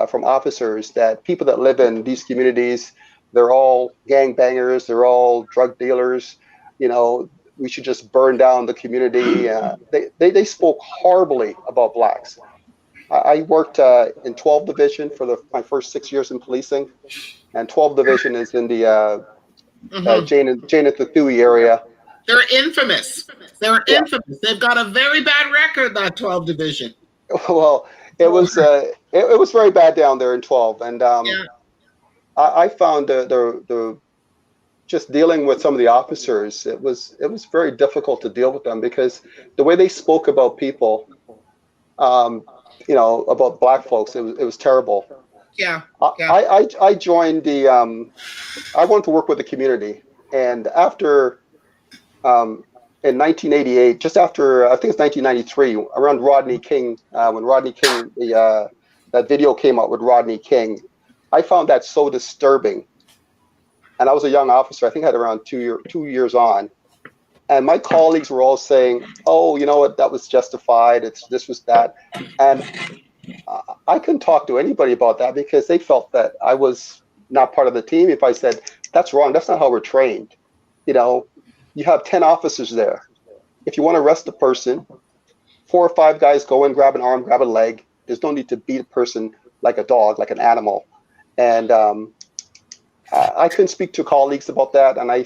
from officers that people that live in these communities, they're all gangbangers, they're all drug dealers. You know, we should just burn down the community. They spoke horribly about blacks. I worked in 12 Division for my first 6 years in policing, and 12 Division is in the Jane and Thathui area. They're infamous. They're infamous. They've got a very bad record, that 12 Division. Well, it was very bad down there in 12, and I found the just dealing with some of the officers, it was very difficult to deal with them because the way they spoke about people, you know, about black folks, it was terrible. Yeah. I joined the I wanted to work with the community, and after in 1988, just after, I think it's 1993, around Rodney King, when Rodney King, that video came out with Rodney King, I found that so disturbing. And I was a young officer, I think I had around 2 years on. And my colleagues were all saying, oh, you know what, that was justified, this was that. And I couldn't talk to anybody about that because they felt that I was not part of the team. If I said, that's wrong, that's not how we're trained. You know, you have 10 officers there. If you want to arrest a person, 4 or 5 guys go in, grab an arm, grab a leg. There's no need to beat a person like a dog, like an animal. And I couldn't speak to colleagues about that. And I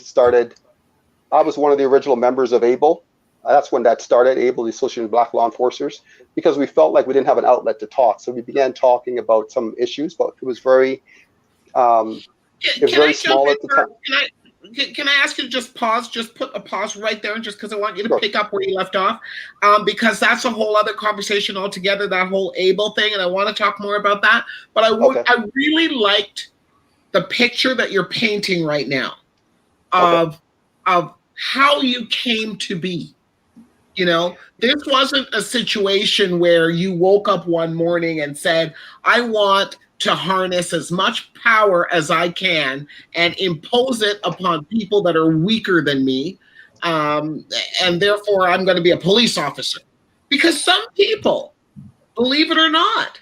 was one of the original members of ABLE. That's when that started, ABLE, the Association of Black Law Enforcers, because we felt like we didn't have an outlet to talk. So we began talking about some issues, but it was very, small at the time. Can I ask you to just put a pause right there, and just because I want you to pick up where you left off, because that's a whole other conversation altogether, that whole ABLE thing, and I want to talk more about that. But I really liked the picture that you're painting right now of how you came to be. You know, this wasn't a situation where you woke up one morning and said, I want to harness as much power as I can and impose it upon people that are weaker than me. And therefore, I'm going to be a police officer. Because some people, believe it or not,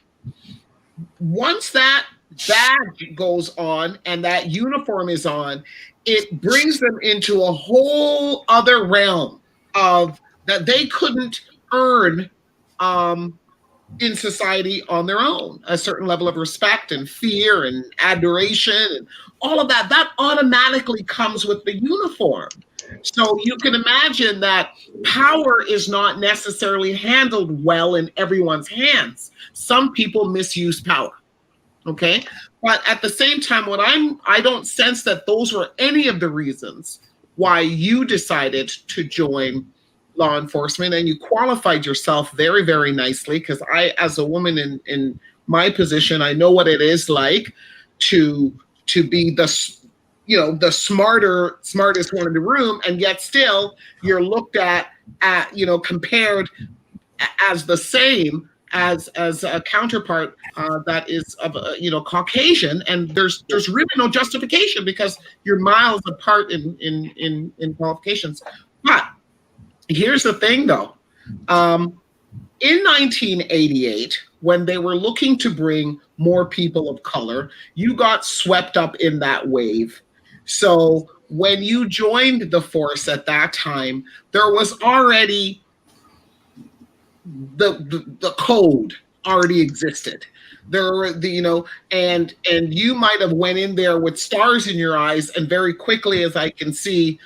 once that badge goes on and that uniform is on, it brings them into a whole other realm of that they couldn't earn in society on their own. A certain level of respect and fear and adoration and all of that, that automatically comes with the uniform. So you can imagine that power is not necessarily handled well in everyone's hands. Some people misuse power. Okay. But at the same time, I don't sense that those were any of the reasons why you decided to join law enforcement, and you qualified yourself very, very nicely, because I, as a woman in my position, I know what it is like to be the smartest one in the room, and yet still you're looked at compared as the same as a counterpart that is of Caucasian, and there's really no justification because you're miles apart in qualifications. But here's the thing, though. In 1988, when they were looking to bring more people of color, you got swept up in that wave. So when you joined the force at that time, there was already the code already existed. There were and you might have went in there with stars in your eyes, and very quickly, as I can see,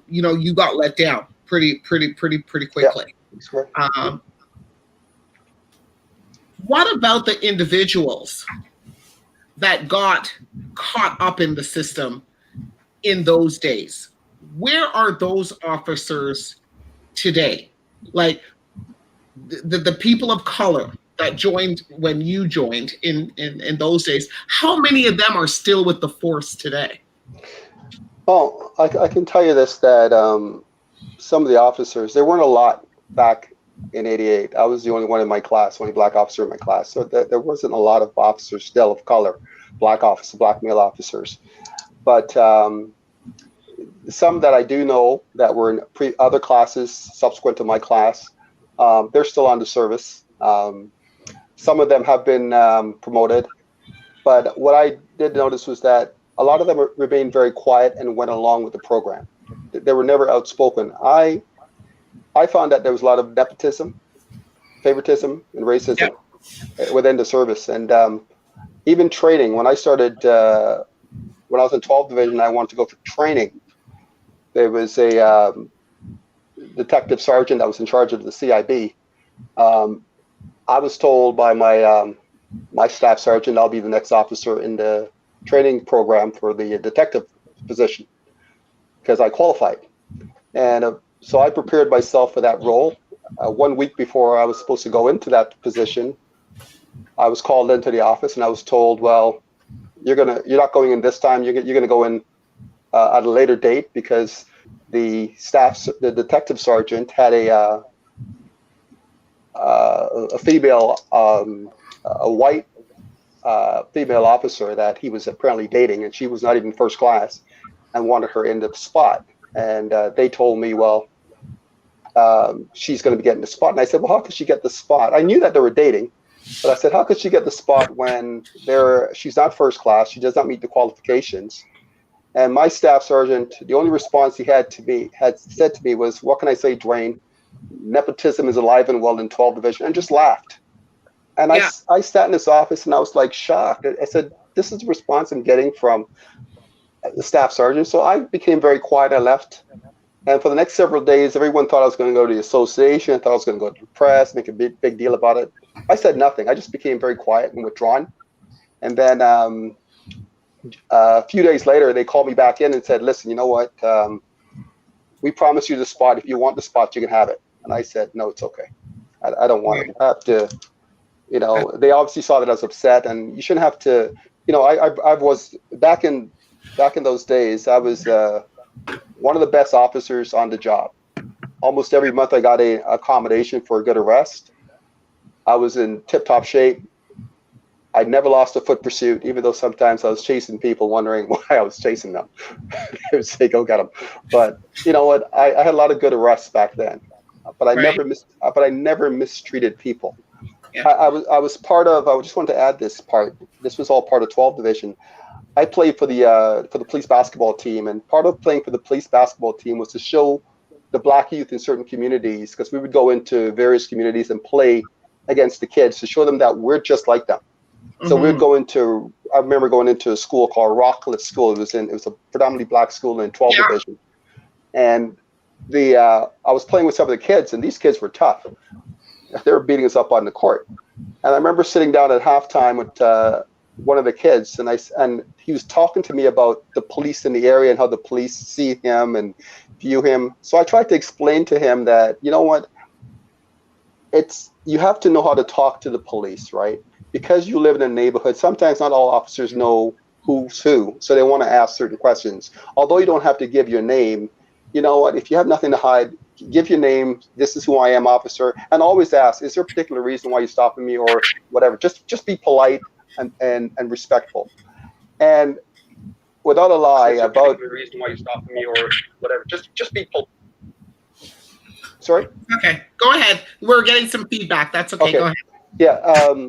you got let down pretty quickly. Yeah. What about the individuals that got caught up in the system in those days? Where are those officers today? Like the people of color that joined when you joined in those days, how many of them are still with the force today? Well, I can tell you this, that some of the officers, there weren't a lot back in 88. I was the only one in my class, only black officer in my class. So there wasn't a lot of officers still of color, black male officers. But some that I do know that were in other classes subsequent to my class, they're still on the service. Some of them have been promoted. But what I did notice was that a lot of them remained very quiet and went along with the program. They were never outspoken. I found that there was a lot of nepotism, favoritism, and racism within the service. And even training, when I started, when I was in 12th Division, I wanted to go for training. There was a detective sergeant that was in charge of the CIB. I was told by my staff sergeant, I'll be the next officer in the training program for the detective position because I qualified. And so I prepared myself for that role. 1 week before I was supposed to go into that position, I was called into the office and I was told, well, you're not going in this time. You're going to go in at a later date because the detective sergeant had a female, a white female officer that he was apparently dating, and she was not even first class, and wanted her in the spot. And they told me, well, she's going to be getting the spot. And I said, well, how could she get the spot? I knew that they were dating, but I said, how could she get the spot when she's not first class? She does not meet the qualifications. And my staff sergeant, the only response he had said to me was, what can I say, Duane? Nepotism is alive and well in 12th Division, and just laughed. And I sat in this office and I was like shocked. I said, this is the response I'm getting from the staff sergeant. So I became very quiet. I left. And for the next several days, everyone thought I was going to go to the association. I thought I was going to go to the press, make a big deal about it. I said nothing. I just became very quiet and withdrawn. And then a few days later, they called me back in and said, listen, you know what? We promised you the spot. If you want the spot, you can have it. And I said, no, it's okay. I don't want it. I have to, they obviously saw that I was upset, and you shouldn't have to, I was back in those days, I was one of the best officers on the job. Almost every month I got a accommodation for a good arrest. I was in tip-top shape. I never lost a foot pursuit, even though sometimes I was chasing people, wondering why I was chasing them. They would say, "Go get them." But you know what? I had a lot of good arrests back then, but I never mistreated people. Yeah. I was part of. I just wanted to add this part. This was all part of 12th Division. I played for the police basketball team, and part of playing for the police basketball team was to show the black youth in certain communities, because we would go into various communities and play against the kids to show them that we're just like them. So we'd go into, I remember going into a school called Rockcliffe School. It was a predominantly black school in 12th Division. And I was playing with some of the kids, and these kids were tough. They were beating us up on the court. And I remember sitting down at halftime with one of the kids, and he was talking to me about the police in the area and how the police see him and view him. So I tried to explain to him that, you know what, you have to know how to talk to the police, right? Because you live in a neighborhood, sometimes not all officers know who's who, so they want to ask certain questions. Although you don't have to give your name, you know what, if you have nothing to hide, give your name, this is who I am, officer, and always ask, is there a particular reason why you're stopping me or whatever? Just be polite and respectful. And without a lie, about the reason why you're stopping me or whatever, just be polite. Sorry? Okay, go ahead. We're getting some feedback. That's okay. Go ahead. Yeah.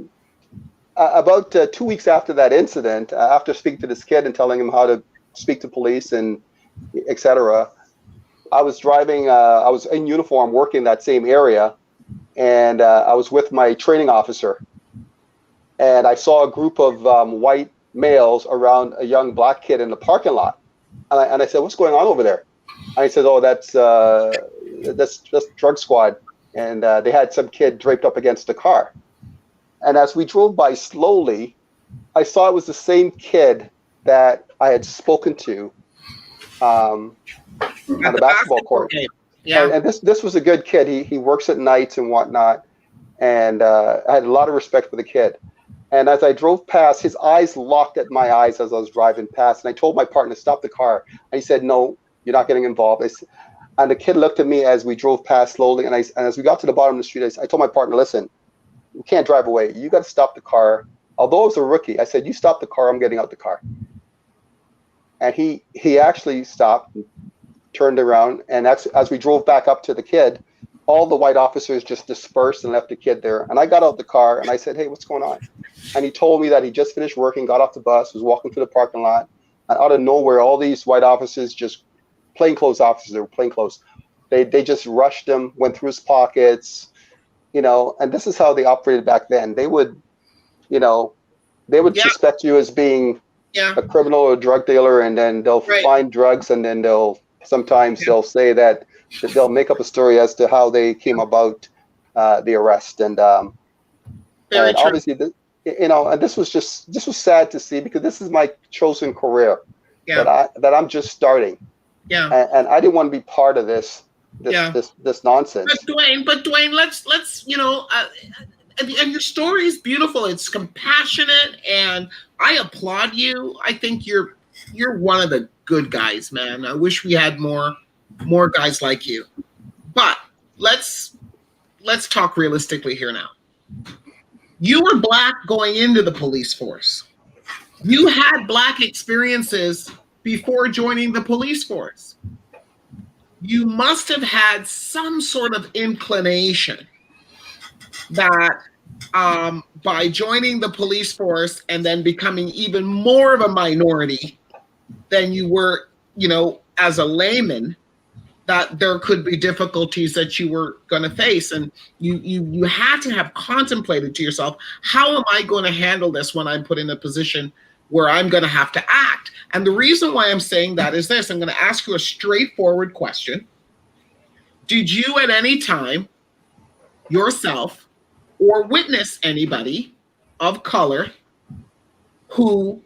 About 2 weeks after that incident, after speaking to this kid and telling him how to speak to police and etc., I was driving, I was in uniform working in that same area, and I was with my training officer, and I saw a group of white males around a young black kid in the parking lot, and I said, what's going on over there? And he said, oh, that's drug squad, and they had some kid draped up against the car. And as we drove by slowly, I saw it was the same kid that I had spoken to on the basketball court. Yeah. And this was a good kid. He works at nights and whatnot. And I had a lot of respect for the kid. And as I drove past, his eyes locked at my eyes as I was driving past. And I told my partner to stop the car. And he said, no, you're not getting involved. And the kid looked at me as we drove past slowly. And as we got to the bottom of the street, I told my partner, listen, you can't drive away. You got to stop the car. Although I was a rookie, I said, you stop the car, I'm getting out the car. And he actually stopped, turned around, and as we drove back up to the kid, all the white officers just dispersed and left the kid there. And I got out the car and I said, "Hey, what's going on?" And he told me that he just finished working, got off the bus, was walking through the parking lot, and out of nowhere, all these white officers, just plainclothes officers, they were plainclothes, they just rushed him, went through his pockets, and this is how they operated back then. They would, they would suspect you as being a criminal or a drug dealer, and then they'll find drugs, and then they'll say that they'll make up a story as to how they came about the arrest. And obviously, and this was sad to see, because this is my chosen career that I'm just starting. Yeah. And I didn't want to be part of this nonsense. But Duane, let's and your story is beautiful. It's compassionate, and I applaud you. I think you're one of the good guys, man. I wish we had more guys like you. But let's talk realistically here now. You were Black going into the police force. You had Black experiences before joining the police force. You must have had some sort of inclination that by joining the police force and then becoming even more of a minority than you were, as a layman, that there could be difficulties that you were going to face. And you had to have contemplated to yourself, how am I going to handle this when I'm put in a position where I'm going to have to act? And the reason why I'm saying that is this. I'm going to ask you a straightforward question. Did you at any time yourself or witness anybody of color who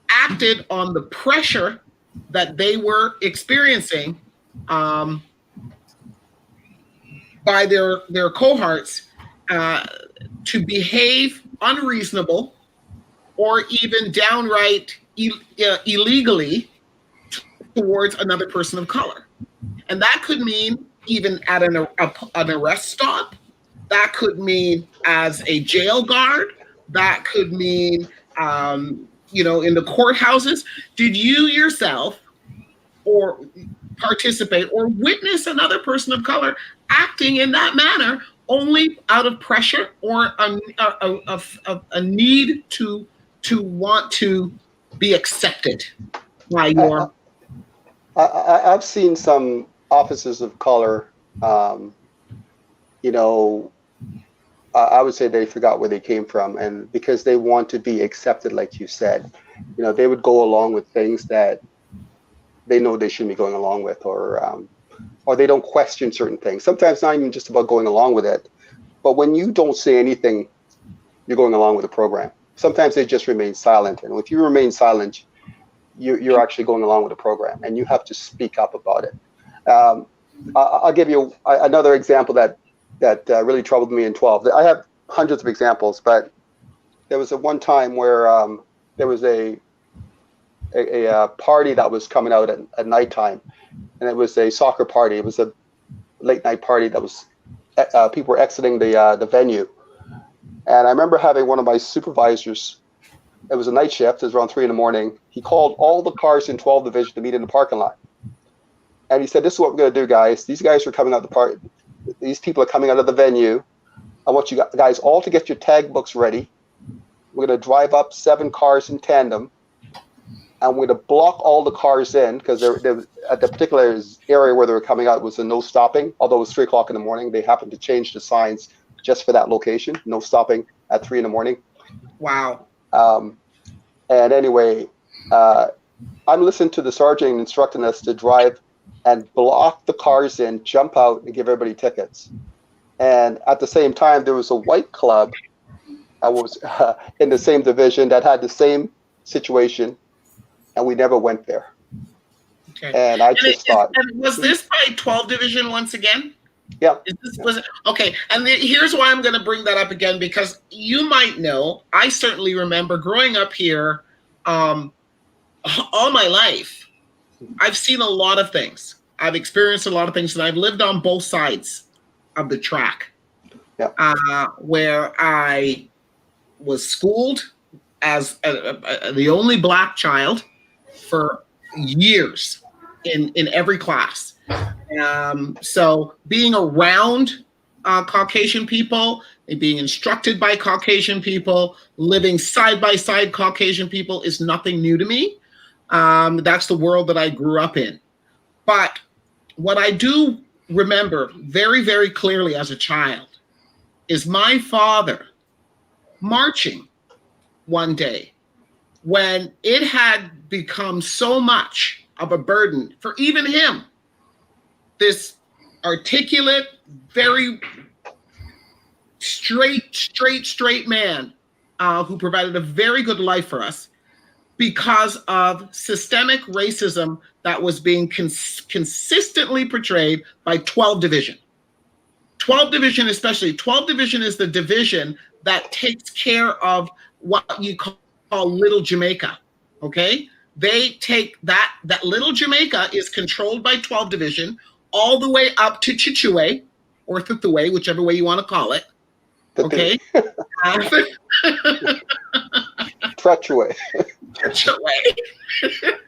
acted on the pressure that they were experiencing by their cohorts to behave unreasonable or even downright illegally towards another person of color? And that could mean even at an arrest stop. That could mean as a jail guard. That could mean, in the courthouses. Did you yourself or participate or witness another person of color acting in that manner only out of pressure or a need to want to be accepted by your... I've seen some officers of color, I would say they forgot where they came from, and because they want to be accepted, like you said, they would go along with things that they know they shouldn't be going along with, or they don't question certain things. Sometimes not even just about going along with it, but when you don't say anything, you're going along with the program. Sometimes they just remain silent, and if you remain silent, you're actually going along with the program, and you have to speak up about it. I'll give you another example that really troubled me in 12. I have hundreds of examples, but there was one time where there was a party that was coming out at nighttime, and it was a soccer party. It was a late night party that was people were exiting the venue, and I remember having one of my supervisors. It was a night shift. It was around 3 a.m. He called all the cars in 12 Division to meet in the parking lot, and he said, "This is what we're going to do, guys. These guys are coming out the party. These people are coming out of the venue. I want you guys all to get your tag books ready. We're going to drive up 7 cars in tandem, and we're going to block all the cars in, because there at the particular area where they were coming out was a no stopping. Although it was 3 o'clock in the morning, they happened to change the signs just for that location. No stopping at 3 a.m. Wow. And anyway, I'm listening to the sergeant instructing us to drive and block the cars in, jump out, and give everybody tickets. And at the same time, there was a white club that was in the same division that had the same situation, and we never went there. Okay. And I just thought... And was this by 12 Division once again? Yeah. Okay, and here's why I'm going to bring that up again, because you might know, I certainly remember growing up here all my life. I've seen a lot of things. I've experienced a lot of things, and I've lived on both sides of the track. Yeah. Where I was schooled as the only Black child for years. in every class. So being around Caucasian people, being instructed by Caucasian people, living side by side Caucasian people is nothing new to me. That's the world that I grew up in. But what I do remember very, very clearly as a child is my father marching one day when it had become so much of a burden for even him, this articulate, very straight man who provided a very good life for us, because of systemic racism that was being consistently portrayed by 12 Division. 12 Division especially. 12 Division is the division that takes care of what you call Little Jamaica, okay? They take that Little Jamaica is controlled by 12 Division all the way up to Chichue, or Thuthuwe, whichever way you want to call it, okay? Treachery.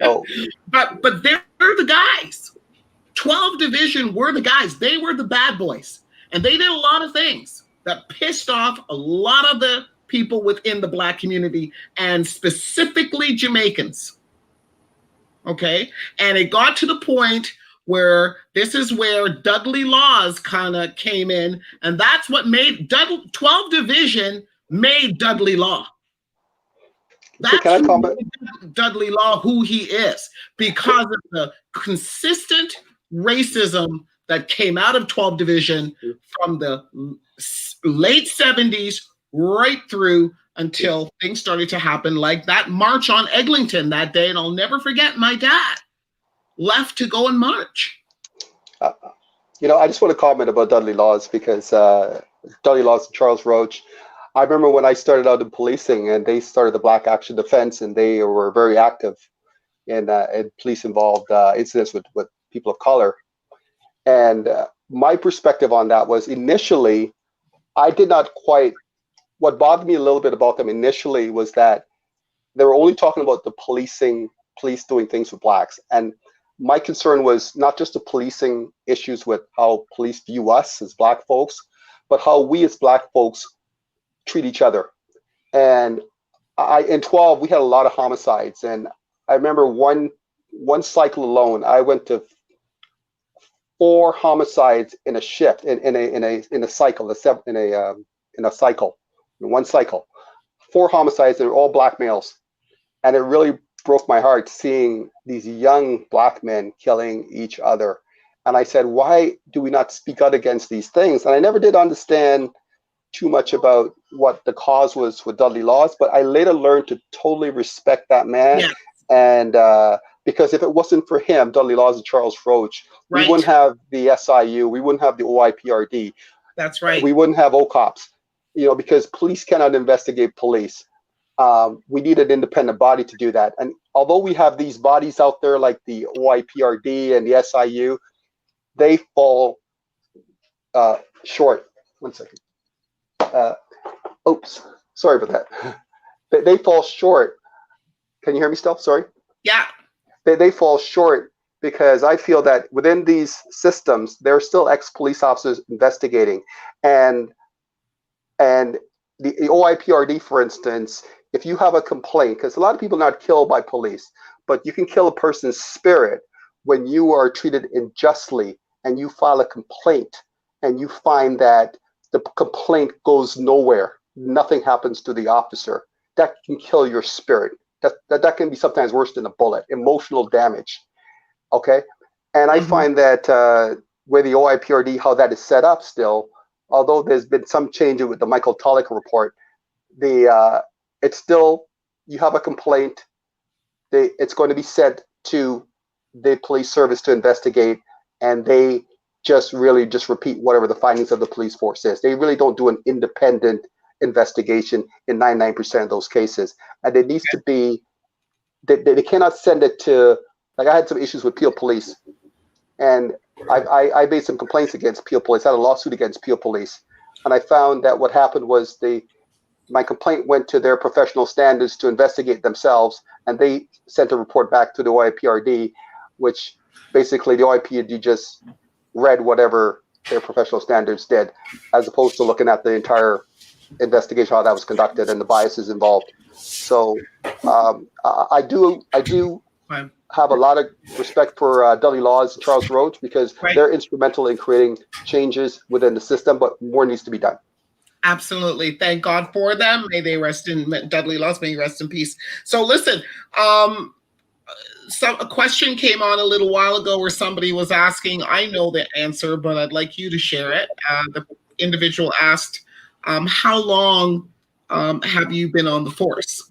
Oh. But they're the guys. 12 Division were the guys. They were the bad boys. And they did a lot of things that pissed off a lot of the people within the Black community, and specifically Jamaicans. Okay? And it got to the point where this is where Dudley Laws kind of came in, and that's what made 12 Division made Dudley Law. That's what made Dudley Law who he is, because of the consistent racism that came out of 12 Division from the late 70s right through until things started to happen, like that march on Eglinton that day. And I'll never forget, my dad left to go and march. You know, I just want to comment about Dudley Laws, because Dudley Laws and Charles Roach, I remember when I started out in policing, and they started the Black Action Defense, and they were very active in police-involved incidents with people of color. And my perspective on that was, initially, I did not quite, what bothered me a little bit about them initially was that they were only talking about the police doing things with Blacks. And my concern was not just the policing issues with how police view us as Black folks, but how we as Black folks treat each other. And in 12, we had a lot of homicides. And I remember one cycle alone, I went to 4 homicides in a shift, in a cycle, in one cycle. 4 homicides, they were all Black males. And it really broke my heart seeing these young Black men killing each other. And I said, why do we not speak out against these things? And I never did understand too much about what the cause was with Dudley Laws, but I later learned to totally respect that man. Yeah. And because if it wasn't for him, Dudley Laws and Charles Roach, we wouldn't have the SIU, we wouldn't have the OIPRD. That's right. We wouldn't have OCOPs, you know, because police cannot investigate police. We need an independent body to do that. And although we have these bodies out there like the OIPRD and the SIU, they fall short. One second. Oops, sorry about that. They fall short. Can you hear me still? Sorry. Yeah. They fall short because I feel that within these systems, there are still ex-police officers investigating. And the OIPRD, for instance, if you have a complaint, because a lot of people are not killed by police, but you can kill a person's spirit when you are treated unjustly and you file a complaint and you find that the complaint goes nowhere. Nothing happens to the officer. That can kill your spirit. That can be sometimes worse than a bullet, emotional damage. Okay? And I find that with the OIPRD, how that is set up still, although there's been some change with the Michael Tulloch report, it's still, you have a complaint, it's going to be sent to the police service to investigate, and they just repeat whatever the findings of the police force is. They really don't do an independent investigation in 99% of those cases. And it needs to be, they cannot send it to, like I had some issues with Peel Police, and I made some complaints against Peel Police. I had a lawsuit against Peel Police. And I found that what happened was my complaint went to their professional standards to investigate themselves, and they sent a report back to the OIPRD, which basically the OIPD just read whatever their professional standards did, as opposed to looking at the entire investigation, how that was conducted, and the biases involved. So I do Right. have a lot of respect for Dudley Laws and Charles Rhodes, because Right. they're instrumental in creating changes within the system, but more needs to be done. Absolutely. Thank God for them. May they rest in Dudley Laws. May he rest in peace. So listen, a question came on a little while ago where somebody was asking, I know the answer, but I'd like you to share it. The individual asked, how long have you been on the force?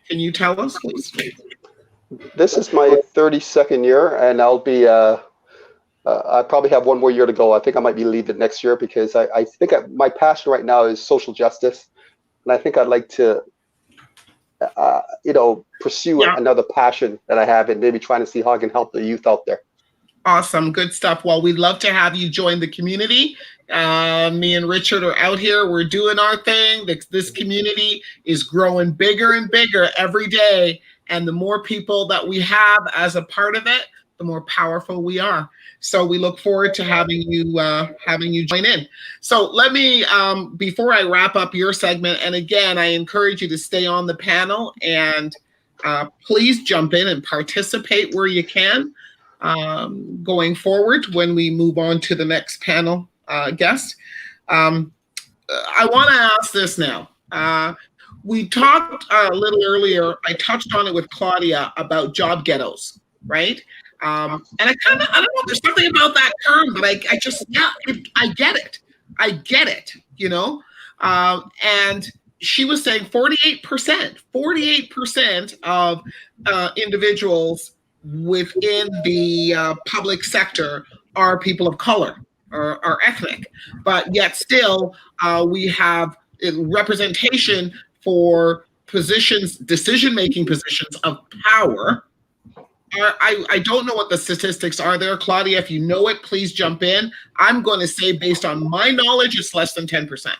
Can you tell us, please? This is my 32nd year, and I'll be, I probably have one more year to go. I think I might be leaving next year, because I think my passion right now is social justice. And I think I'd like to, pursue another passion that I have, and maybe trying to see how I can help the youth out there. Awesome. Good stuff. Well, we'd love to have you join the community. Me and Richard are out here. We're doing our thing. This community is growing bigger and bigger every day. And the more people that we have as a part of it, the more powerful we are. So we look forward to having you join in. So let me, before I wrap up your segment, and again, I encourage you to stay on the panel and please jump in and participate where you can. Going forward when we move on to the next panel guest. I want to ask this now. We talked a little earlier, I touched on it with Claudia about job ghettos, right? And I don't know, there's something about that term, but I get it. I get it, and she was saying 48% of individuals within the public sector are people of color or are ethnic, but yet still we have representation for positions, decision-making positions of power. I don't know what the statistics are there. Claudia, if you know it, please jump in. I'm going to say, based on my knowledge, it's less than 10%.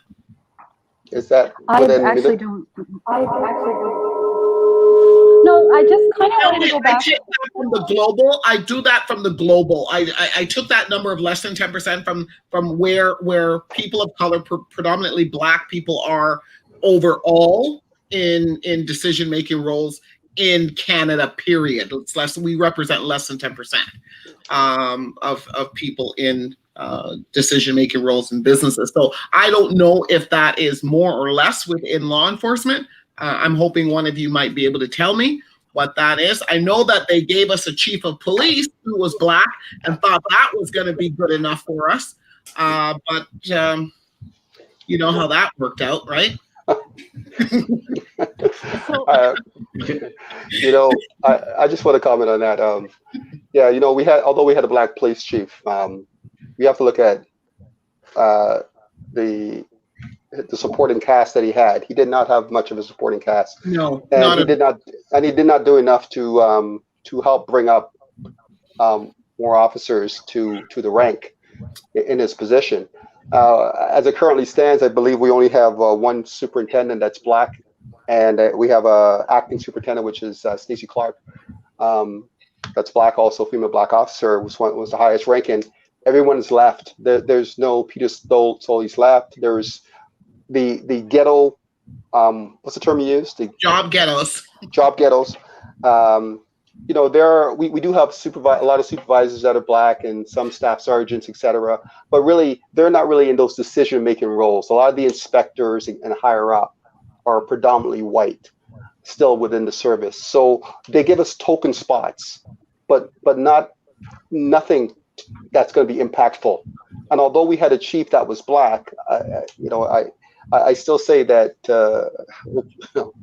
Is that I actually don't. No, I just kind of wanted to go back. I take that from the global. I do that from the global. I took that number of less than 10% from where people of color, predominantly Black people, are overall in decision-making roles in Canada, period. We represent less than 10% of people in decision-making roles in businesses. So I don't know if that is more or less within law enforcement. I'm hoping one of you might be able to tell me what that is. I know that they gave us a chief of police who was Black and thought that was going to be good enough for us. But you know how that worked out, right? I just want to comment on that. Although we had a Black police chief, we have to look at the supporting cast that he had. He did not have much of a supporting cast. No, and he did not do enough to help bring up more officers to the rank in his position. As it currently stands, I believe we only have one superintendent that's Black, and we have a acting superintendent, which is Stacey Clark. That's Black, also female Black officer, was the highest ranking. Everyone's left. There's no Peter Stoley's left. There's the ghetto. What's the term you used? The job ghettos. Job ghettos. We do have a lot of supervisors that are Black and some staff sergeants, etc. But really, they're not really in those decision-making roles. A lot of the inspectors and higher up are predominantly white, still within the service. So they give us token spots, but nothing that's going to be impactful. And although we had a chief that was Black, I still say that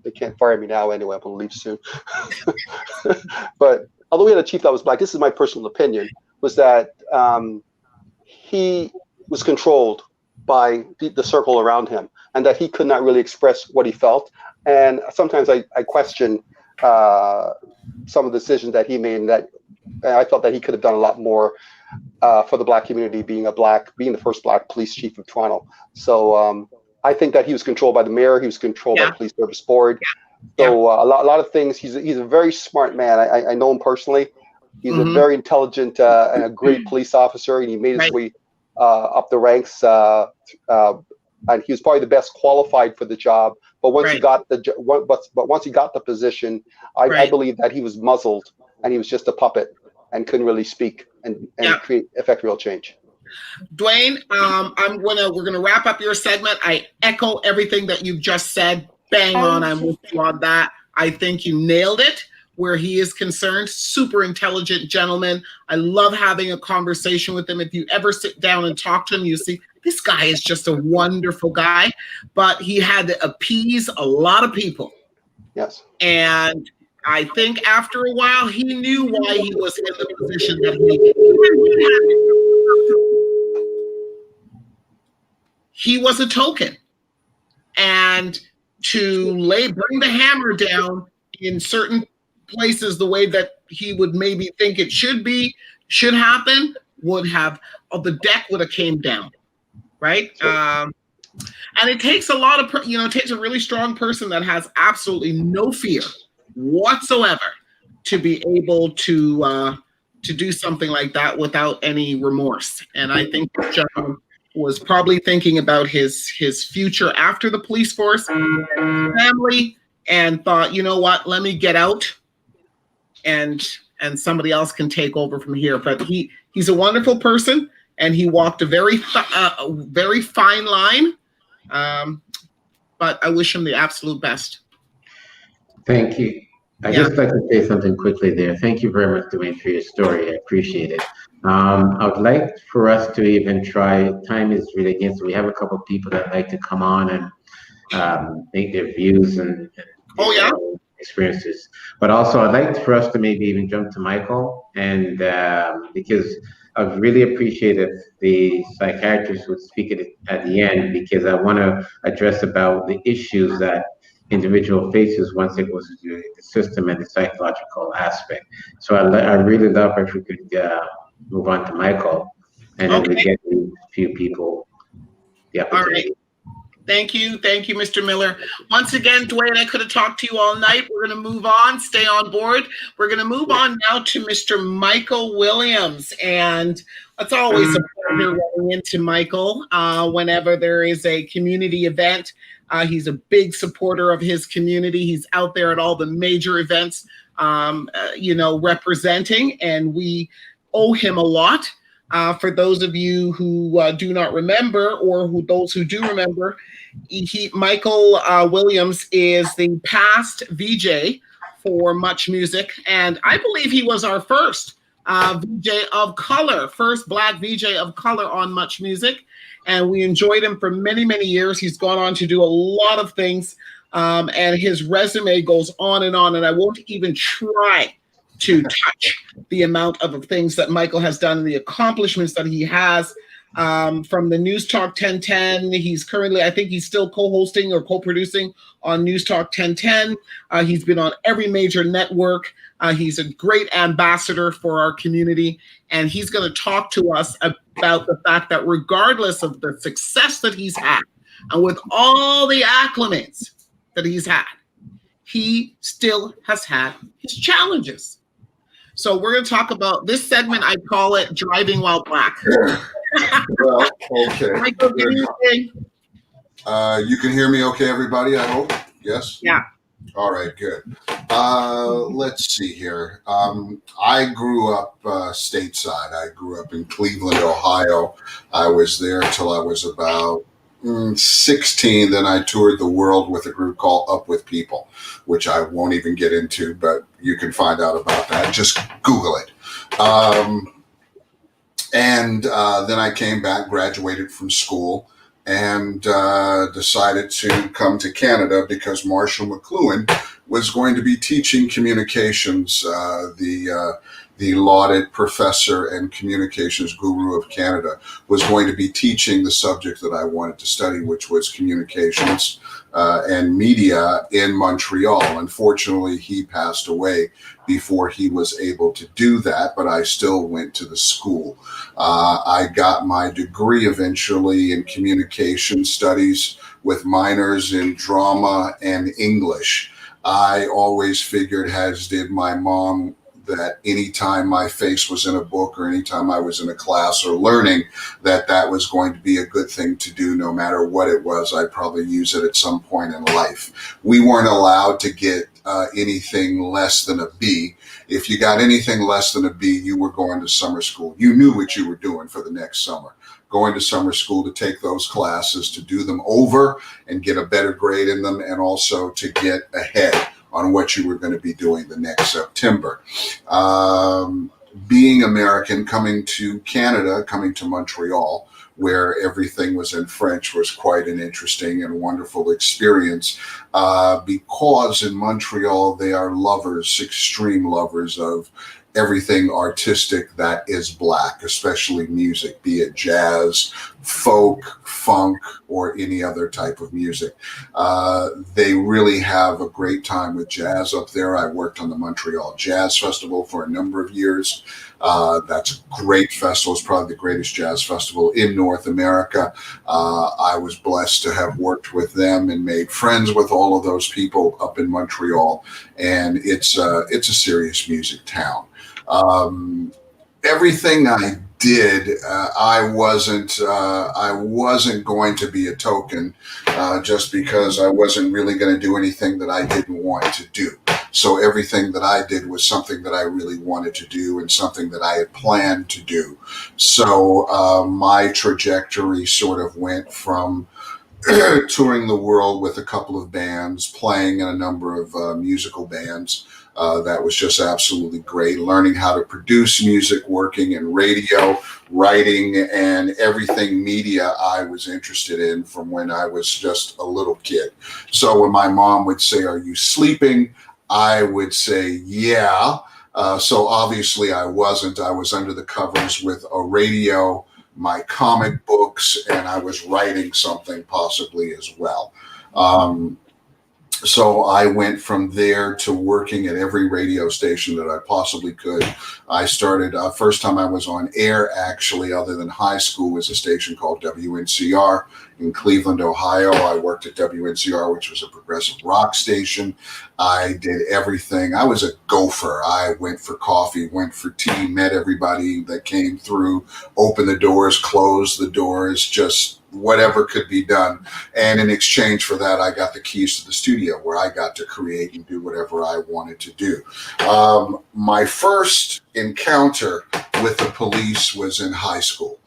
they can't fire me now anyway. I'm going to leave soon. But although we had a chief that was Black, this is my personal opinion, was that he was controlled by the circle around him, and that he could not really express what he felt. And sometimes I question some of the decisions that he made, and that I felt that he could have done a lot more for the Black community, being the first Black police chief of Toronto. So I think that he was controlled by the mayor. He was controlled by the police service board. So a lot of things. He's a very smart man. I know him personally, He's a very intelligent and a great police officer, and he made his way up the ranks. And he was probably the best qualified for the job. But once he got once he got the position, I believe that he was muzzled and he was just a puppet and couldn't really speak and affect real change. Duane, we're gonna wrap up your segment. I echo everything that you've just said. Bang on, I'm with you on that. I think you nailed it where he is concerned. Super intelligent gentleman. I love having a conversation with him. If you ever sit down and talk to him, you see this guy is just a wonderful guy, but he had to appease a lot of people. Yes. And I think after a while, he knew why he was in the position that he was a token. And to bring the hammer down in certain places the way that he would maybe think it should happen, the deck would have came down, right? Sure. And it takes it takes a really strong person that has absolutely no fear whatsoever to be able to do something like that without any remorse. And I think John was probably thinking about his future after the police force, family, and thought, you know what, let me get out and somebody else can take over from here. But he's a wonderful person, and he walked a very fine line. But I wish him the absolute best. Thank you. I'd just like to say something quickly there. Thank you very much, Duane, for your story. I appreciate it. I would like for us to even try, time is really against, we have a couple of people that like to come on and make their views and experiences. But also I'd like for us to maybe even jump to Michael, and because I've really appreciated the psychiatrist would speak at the end, because I want to address about the issues that individual faces once it goes through the system and the psychological aspect. So I really love if we could move on to Michael, and then we get to a few people. All right. Thank you, Mr. Miller. Once again, Duane, I could have talked to you all night. We're going to move on. Stay on board. We're going to move on now to Mr. Michael Williams, and it's always a pleasure running into Michael whenever there is a community event. He's a big supporter of his community. He's out there at all the major events, representing, and we owe him a lot. For those of you who do not remember, or those who do remember, Michael Williams is the past VJ for Much Music, and I believe he was our first VJ of color, first Black VJ of color on Much Music, and we enjoyed him for many, many years. He's gone on to do a lot of things, and his resume goes on, and I won't even try to touch the amount of things that Michael has done and the accomplishments that he has. From the News Talk 1010, he's currently, I think he's still co-hosting or co-producing on News Talk 1010. He's been on every major network. He's a great ambassador for our community, and he's going to talk to us about the fact that regardless of the success that he's had, and with all the acclimates that he's had, he still has had his challenges. So we're going to talk about this segment. I call it Driving While Black. Well, okay. Michael, good evening. You can hear me okay, everybody, I hope? Yes? Yeah. All right, good. Let's see here. I grew up stateside. I grew up in Cleveland, Ohio. I was there till I was about 16. Then I toured the world with a group called Up With People, which I won't even get into, but you can find out about that. Just Google it. And then I came back, graduated from school, and decided to come to Canada because Marshall McLuhan was going to be teaching communications, the lauded professor and communications guru of Canada, was going to be teaching the subject that I wanted to study, which was communications and media in Montreal. Unfortunately, he passed away before he was able to do that, but I still went to the school. I got my degree eventually in communication studies with minors in drama and English. I always figured, as did my mom, that anytime my face was in a book or anytime I was in a class or learning, that was going to be a good thing to do. No matter what it was, I'd probably use it at some point in life. We weren't allowed to get anything less than a B. If you got anything less than a B, you were going to summer school. You knew what you were doing for the next summer. Going to summer school to take those classes, to do them over and get a better grade in them, and also to get ahead on what you were going to be doing the next September. Being American, coming to Canada, coming to Montreal, where everything was in French, was quite an interesting and wonderful experience, because in Montreal they are lovers, extreme lovers of everything artistic that is Black, especially music, be it jazz, folk, funk, or any other type of music. They really have a great time with jazz up there. I worked on the Montreal Jazz Festival for a number of years. That's a great festival. It's probably the greatest jazz festival in North America. I was blessed to have worked with them and made friends with all of those people up in Montreal. And it's a serious music town. Everything I did, I wasn't going to be a token, just because I wasn't really going to do anything that I didn't want to do. So everything that I did was something that I really wanted to do and something that I had planned to do. So my trajectory sort of went from touring the world with a couple of bands, playing in a number of musical bands. That was just absolutely great. Learning how to produce music, working in radio, writing, and everything media I was interested in from when I was just a little kid. So when my mom would say, "Are you sleeping?" I would say, "Yeah." So obviously I wasn't. I was under the covers with a radio, my comic books, and I was writing something possibly as well. So I went from there to working at every radio station that I possibly could. I started, first time I was on air, actually, other than high school, was a station called WNCR in Cleveland, Ohio. I worked at WNCR, which was a progressive rock station. I did everything. I was a gopher. I went for coffee, went for tea, met everybody that came through, opened the doors, closed the doors, just whatever could be done. And in exchange for that, I got the keys to the studio where I got to create and do whatever I wanted to do. My first encounter with the police was in high school.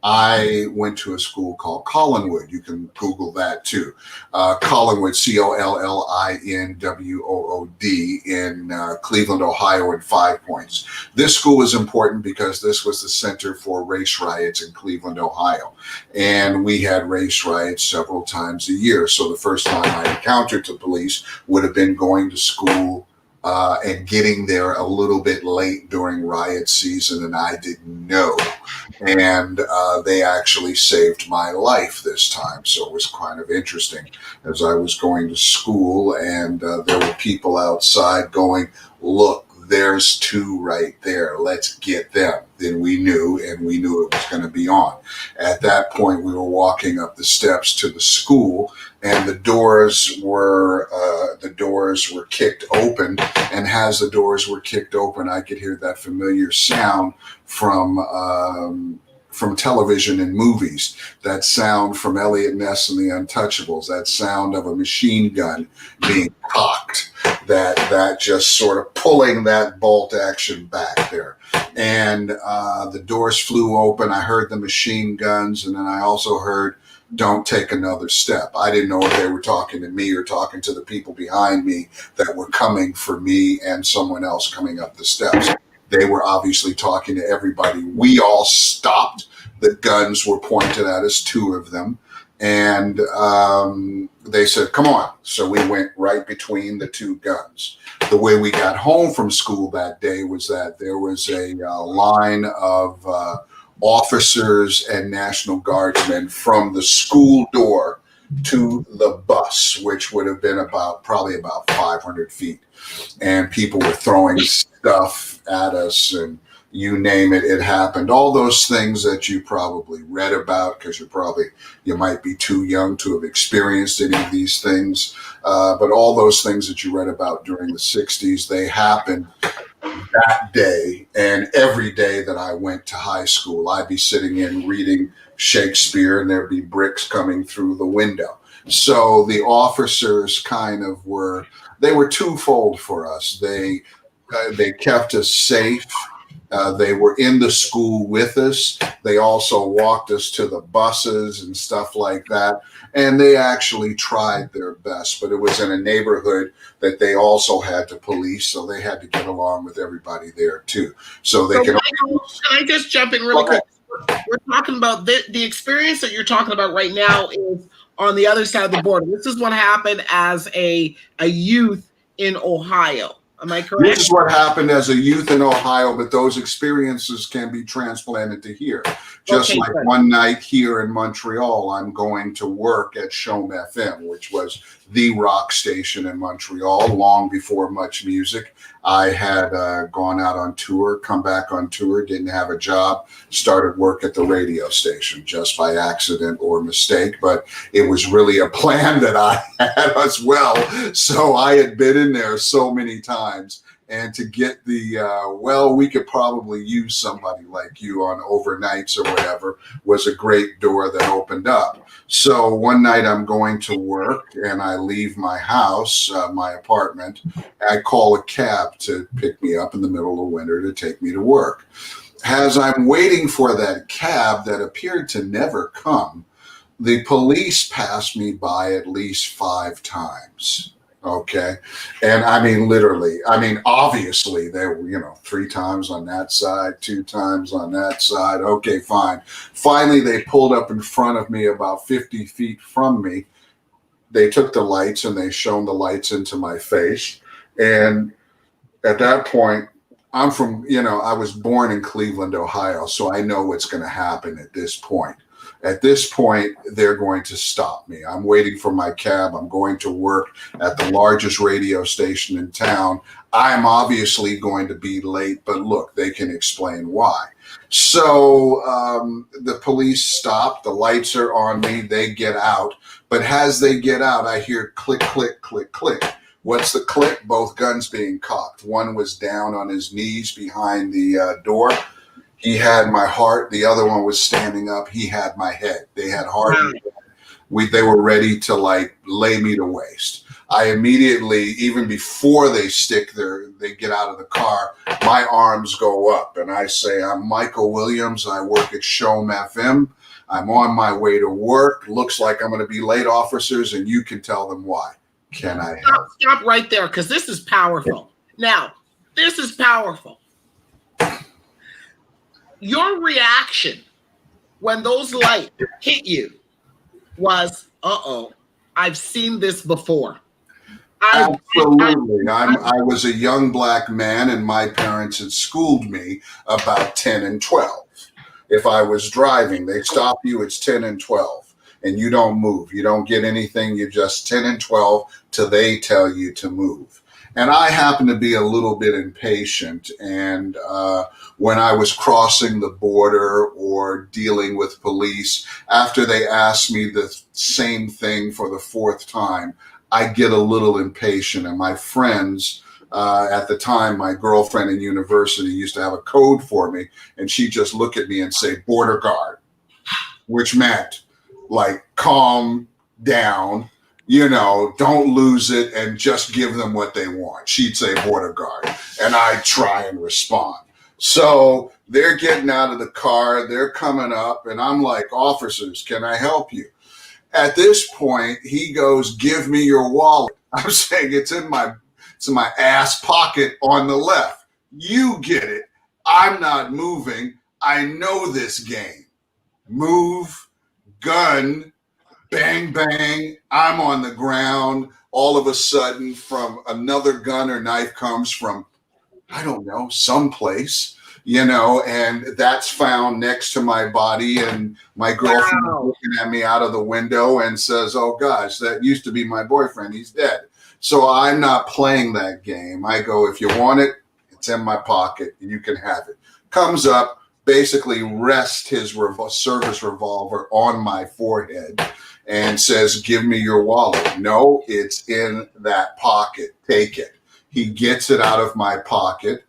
I went to a school called Collinwood. You can Google that too. Collinwood, Collinwood, in Cleveland, Ohio, in 5 Points. This school is important because this was the center for race riots in Cleveland, Ohio. And we had race riots several times a year. So the first time I encountered the police would have been going to school and getting there a little bit late during riot season, and I didn't know. And they actually saved my life this time. So it was kind of interesting as I was going to school, and there were people outside going, "Look, there's two right there. Let's get them." Then we knew, and we knew it was going to be on. At that point, we were walking up the steps to the school, and the doors were kicked open. And as the doors were kicked open, I could hear that familiar sound from television and movies, that sound from Elliot Ness and the Untouchables, that sound of a machine gun being cocked, that just sort of pulling that bolt action back there. And the doors flew open. I heard the machine guns, and then I also heard, "Don't take another step." I didn't know if they were talking to me or talking to the people behind me that were coming for me and someone else coming up the steps. They were obviously talking to everybody. We all stopped. The guns were pointed at us, 2 of them. And they said, "Come on." So we went right between the 2 guns. The way we got home from school that day was that there was a line of officers and National Guardsmen from the school door to the bus, which would have been probably about 500 feet. And people were throwing stuff at us, and you name it, it happened. All those things that you probably read about, because you might be too young to have experienced any of these things. But all those things that you read about during the 60s, they happened. that day and every day that I went to high school. I'd be sitting in reading Shakespeare and there'd be bricks coming through the window. So the officers kind of they were twofold for us. They kept us safe. They were in the school with us. They also walked us to the buses and stuff like that. And they actually tried their best, but it was in a neighborhood that they also had to police, so they had to get along with everybody there too. So they can. Michael, can I just jump in really quick? We're talking about the experience that you're talking about right now is on the other side of the border. This is what happened as a youth in Ohio. Am I correct? This is what happened as a youth in Ohio, but those experiences can be transplanted to here. Just like one night here in Montreal, I'm going to work at Shome FM, which was the rock station in Montreal long before much music. I had gone out on tour, come back on tour, didn't have a job, started work at the radio station just by accident or mistake, but it was really a plan that I had as well. So I had been in there so many times. And to get we could probably use somebody like you on overnights or whatever was a great door that opened up. So one night I'm going to work and I leave my house, my apartment. I call a cab to pick me up in the middle of winter to take me to work. As I'm waiting for that cab that appeared to never come, the police passed me by at least 5 times. Okay. And I mean, literally, obviously there were, 3 times on that side, 2 times on that side. Okay, fine. Finally, they pulled up in front of me about 50 feet from me. They took the lights and they shone the lights into my face. And at that point, I'm from, I was born in Cleveland, Ohio, so I know what's going to happen at this point. At this point, they're going to stop me. I'm waiting for my cab. I'm going to work at the largest radio station in town. I'm obviously going to be late, but look, they can explain why. So the police stop. The lights are on me. They get out. But as they get out, I hear click, click, click, click. What's the click? Both guns being cocked. One was down on his knees behind the door. He had my heart. The other one was standing up. He had my head. They had heart. They were ready to lay me to waste. I immediately, even before they get out of the car, my arms go up and I say, I'm Michael Williams. I work at Shome FM. I'm on my way to work. Looks like I'm going to be late, officers, and you can tell them why. Can I help? Stop right there, because this is powerful. Now, this is powerful. Your reaction when those lights hit you was, I've seen this before. Absolutely. I was a young black man and my parents had schooled me about 10 and 12. If I was driving, they stop you, it's 10 and 12 and you don't move. You don't get anything. You're just 10 and 12 till they tell you to move. And I happen to be a little bit impatient. And when I was crossing the border or dealing with police, after they asked me the same thing for the 4th time, I get a little impatient. And my friends, at the time, my girlfriend in university used to have a code for me. And she'd just look at me and say, border guard, which meant calm down. Don't lose it and just give them what they want. She'd say border guard, and I'd try and respond. So they're getting out of the car, they're coming up, and I'm like, officers, can I help you? At this point, he goes, give me your wallet. I'm saying it's in my ass pocket on the left. You get it. I'm not moving. I know this game. Move, gun, bang, bang, I'm on the ground. All of a sudden, from another gun or knife comes from, I don't know, someplace, and that's found next to my body. And my girlfriend is looking at me out of the window and says, oh, gosh, that used to be my boyfriend. He's dead. So I'm not playing that game. I go, if you want it, it's in my pocket. You can have it. Comes up, basically rests his service revolver on my forehead and says, give me your wallet. No, it's in that pocket. Take it. He gets it out of my pocket.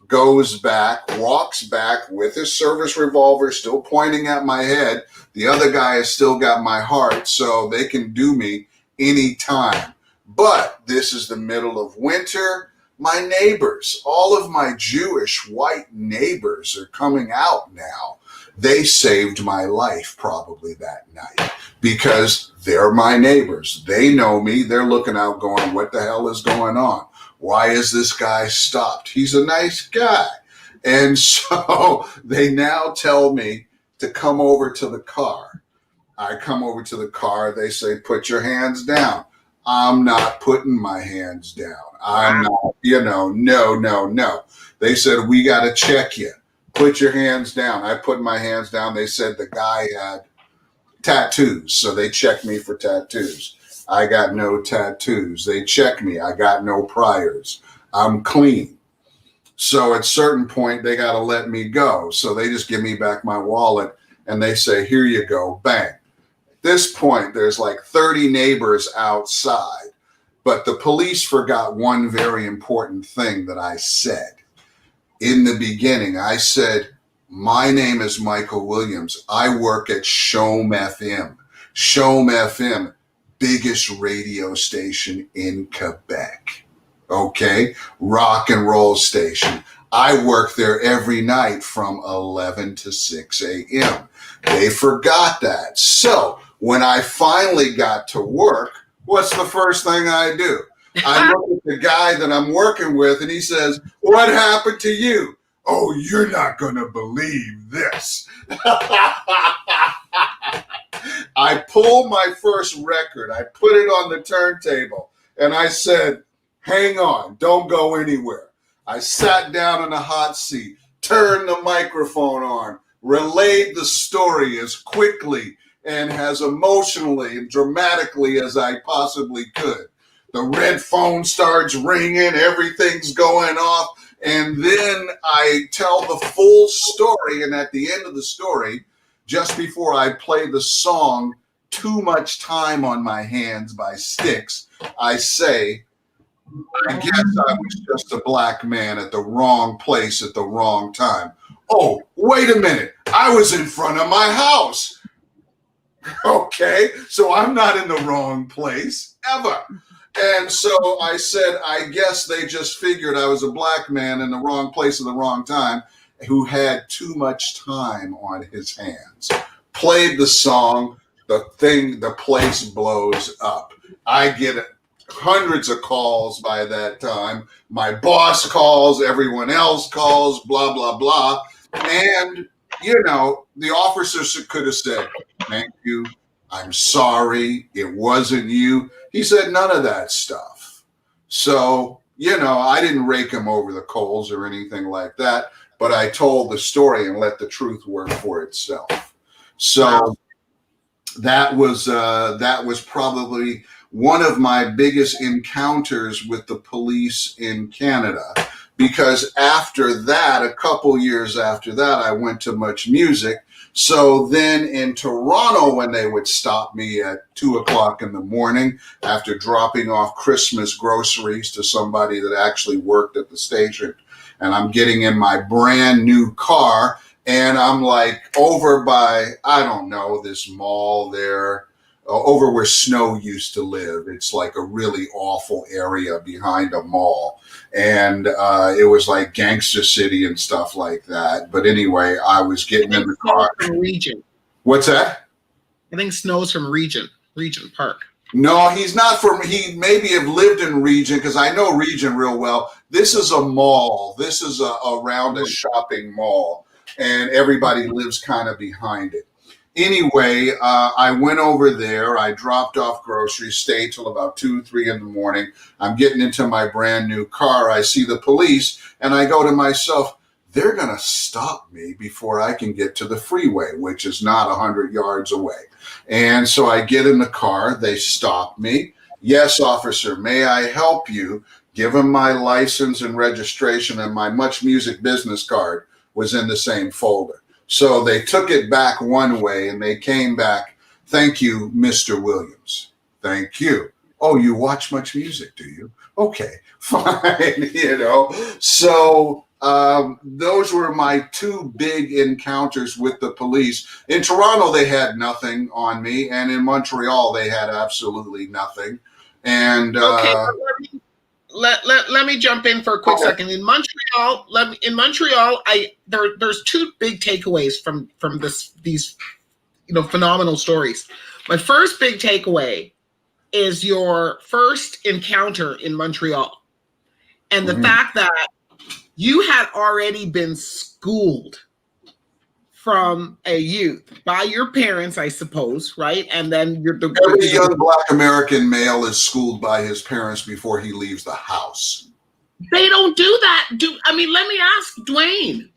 goes back, walks back with his service revolver still pointing at my head. The other guy has still got my heart, so they can do me anytime. But this is the middle of winter. My neighbors, all of my Jewish white neighbors are coming out now. They saved my life probably that night because they're my neighbors. They know me. They're looking out going, what the hell is going on? Why is this guy stopped? He's a nice guy. And so they now tell me to come over to the car. I come over to the car. They say, put your hands down. I'm not putting my hands down. I'm not, no. They said, we got to check you. Put your hands down. I put my hands down. They said the guy had tattoos. So they checked me for tattoos. I got no tattoos. They checked me. I got no priors. I'm clean. So at a certain point, they got to let me go. So they just give me back my wallet and they say, here you go. Bang. At this point, there's like 30 neighbors outside. But the police forgot one very important thing that I said. In the beginning, I said, my name is Michael Williams. I work at Shome FM. Shome FM, biggest radio station in Quebec. Okay? Rock and roll station. I work there every night from 11 to 6 a.m. They forgot that. So when I finally got to work, what's the first thing I do? I look at the guy that I'm working with and he says, what happened to you? Oh, you're not going to believe this. I pulled my first record. I put it on the turntable and I said, hang on, don't go anywhere. I sat down in a hot seat, turned the microphone on, relayed the story as quickly and as emotionally and dramatically as I possibly could. The red phone starts ringing, everything's going off, and then I tell the full story, and at the end of the story, just before I play the song, Too Much Time on My Hands by Styx, I say, I guess I was just a black man at the wrong place at the wrong time. Oh, wait a minute, I was in front of my house. Okay, so I'm not in the wrong place ever. And so I said, I guess they just figured I was a black man in the wrong place at the wrong time who had too much time on his hands. Played the song, the place blows up. I get hundreds of calls by that time. My boss calls, everyone else calls, blah, blah, blah. And, the officers could have said, thank you. I'm sorry, it wasn't you. He said none of that stuff. So, I didn't rake him over the coals or anything like that, but I told the story and let the truth work for itself. So that was probably one of my biggest encounters with the police in Canada, because after that, a couple years after that, I went to Much Music. So then in Toronto, when they would stop me at 2:00 in the morning after dropping off Christmas groceries to somebody that actually worked at the station, and I'm getting in my brand new car, and I'm like over by, I don't know, this mall there, over where Snow used to live. It's like a really awful area behind a mall. And it was like Gangster City and stuff like that. But anyway, I was getting in the car. From Regent. What's that? I think Snow's from Regent Park. No, he's not from, he maybe have lived in Regent, because I know Regent real well. This is a mall. This is around a shopping mall, and everybody lives kind of behind it. Anyway, I went over there. I dropped off groceries, stayed till about 2, 3 in the morning. I'm getting into my brand new car. I see the police, and I go to myself, they're going to stop me before I can get to the freeway, which is not 100 yards away. And so I get in the car. They stop me. Yes, officer, may I help you? Give them my license and registration, and my Much Music business card was in the same folder. So they took it back one way, and they came back, thank you, Mr. Williams. Thank you. Oh, you watch Much Music, do you? Okay, fine, So those were my two big encounters with the police. In Toronto, they had nothing on me, and in Montreal, they had absolutely nothing. And okay, let me jump in for a quick second. In Montreal, there's two big takeaways from these phenomenal stories. My first big takeaway is your first encounter in Montreal, and the fact that you had already been schooled from a youth by your parents, I suppose, right? And then every young Black American male is schooled by his parents before he leaves the house. They don't do that. Let me ask Duane.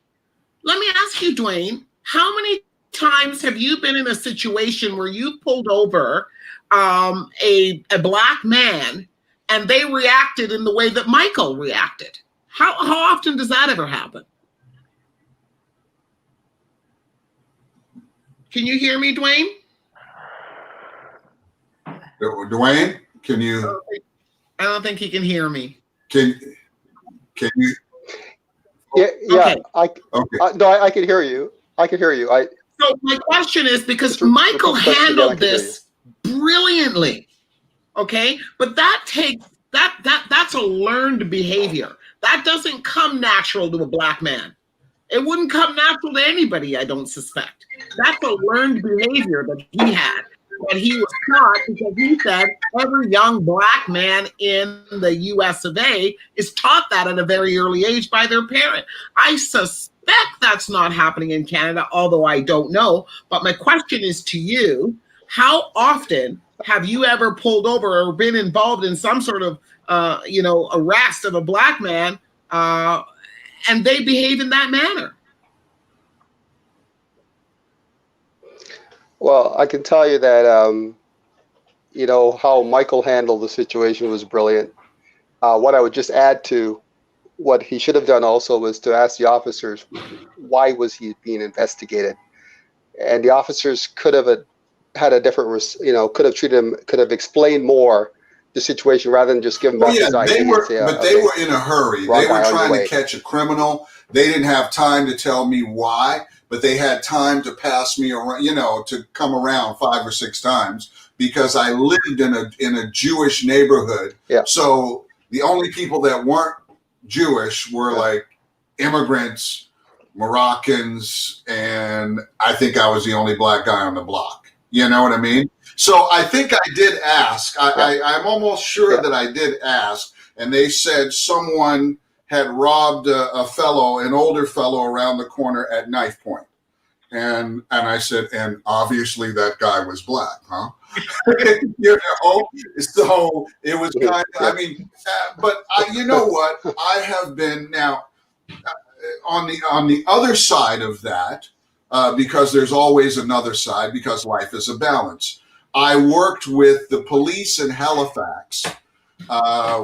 Let me ask you, Duane, how many times have you been in a situation where you pulled over a Black man and they reacted in the way that Michael reacted? How often does that ever happen? Can you hear me, Duane? Duane, can you? I don't think he can hear me. Can you? Yeah. Okay. I can hear you. So my question is, because Michael handled this brilliantly, okay? But that's a learned behavior. That doesn't come natural to a Black man. It wouldn't come natural to anybody, I don't suspect. That's a learned behavior that he had, that he was taught, because he said every young Black man in the US of A is taught that at a very early age by their parent. I suspect that's not happening in Canada, although I don't know. But my question is to you, how often have you ever pulled over or been involved in some sort of arrest of a Black man and they behave in that manner? Well, I can tell you that, how Michael handled the situation was brilliant. What I would just add to what he should have done also was to ask the officers, why was he being investigated? And the officers could have had a different, could have treated him, could have explained more the situation rather than just give him back his ID. They were in a hurry. They were trying to catch a criminal. They didn't have time to tell me why, but they had time to pass me around, to come around 5 or 6 times, because I lived in a Jewish neighborhood. Yeah. So the only people that weren't Jewish were like immigrants, Moroccans, and I think I was the only Black guy on the block. You know what I mean? So I think I did ask. I'm almost sure that I did ask, and they said someone had robbed an older fellow around the corner at knife point. And I said, and obviously that guy was Black, huh? So it was kind of, but you know what? I have been now on the other side of that, because there's always another side, because life is a balance. I worked with the police in Halifax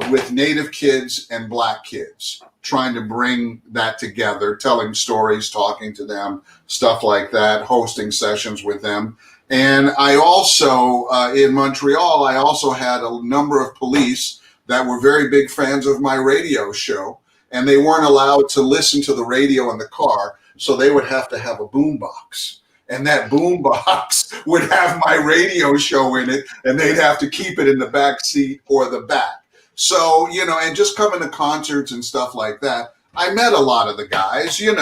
with Native kids and Black kids, trying to bring that together, telling stories, talking to them, stuff like that, hosting sessions with them. And I also, in Montreal, I also had a number of police that were very big fans of my radio show, and they weren't allowed to listen to the radio in the car, so they would have to have a boombox. And that boombox would have my radio show in it, and they'd have to keep it in the back seat or the back. So, and just coming to concerts and stuff like that, I met a lot of the guys. You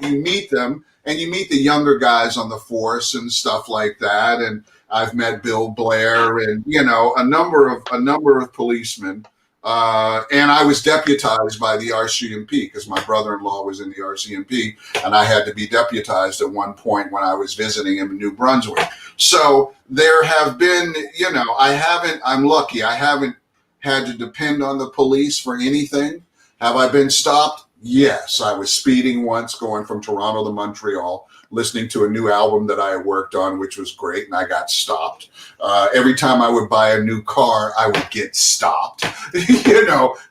meet them, and you meet the younger guys on the force and stuff like that. And I've met Bill Blair and, a number of policemen. And I was deputized by the RCMP because my brother-in-law was in the RCMP, and I had to be deputized at one point when I was visiting him in New Brunswick. So there have been, I'm lucky. I haven't had to depend on the police for anything. Have I been stopped? Yes. I was speeding once going from Toronto to Montreal, listening to a new album that I had worked on, which was great, and I got stopped. Every time I would buy a new car, I would get stopped,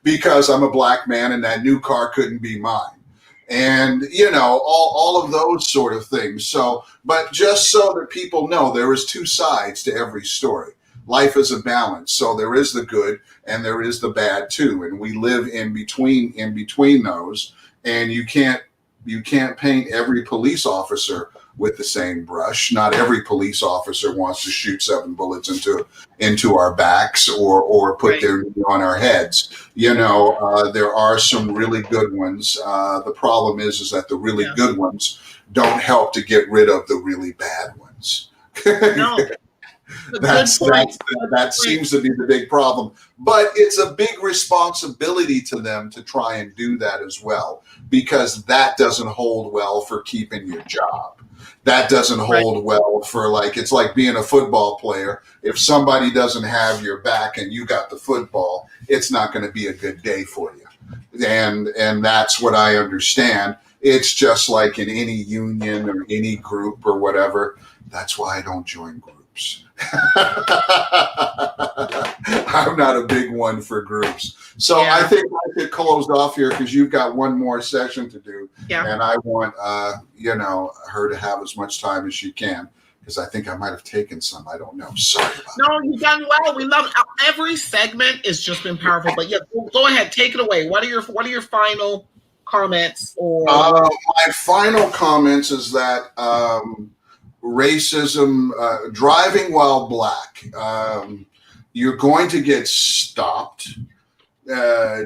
because I'm a Black man and that new car couldn't be mine. And, all of those sort of things. So, but just so that people know, there is two sides to every story. Life is a balance. So there is the good and there is the bad too. And we live in between those. and you can't paint every police officer with the same brush. Not every police officer wants to shoot 7 bullets into our backs or put their knee on our heads. There are some really good ones. The problem is that the really good ones don't help to get rid of the really bad ones. No. That seems to be the big problem, but it's a big responsibility to them to try and do that as well, because that doesn't hold well for keeping your job. That doesn't hold well for, like, it's like being a football player. If somebody doesn't have your back and you got the football, it's not going to be a good day for you. And that's what I understand. It's just like in any union or any group or whatever. That's why I don't join groups. I'm not a big one for groups. So I think I could close off here because you've got one more session to do. Yeah. And I want, her to have as much time as she can, because I think I might have taken some. I don't know. Sorry about that. No, you've done well. We love it. Every segment has just been powerful. But yeah, go ahead. Take it away. What are your final comments? Or my final comments is that racism, driving while black, you're going to get stopped,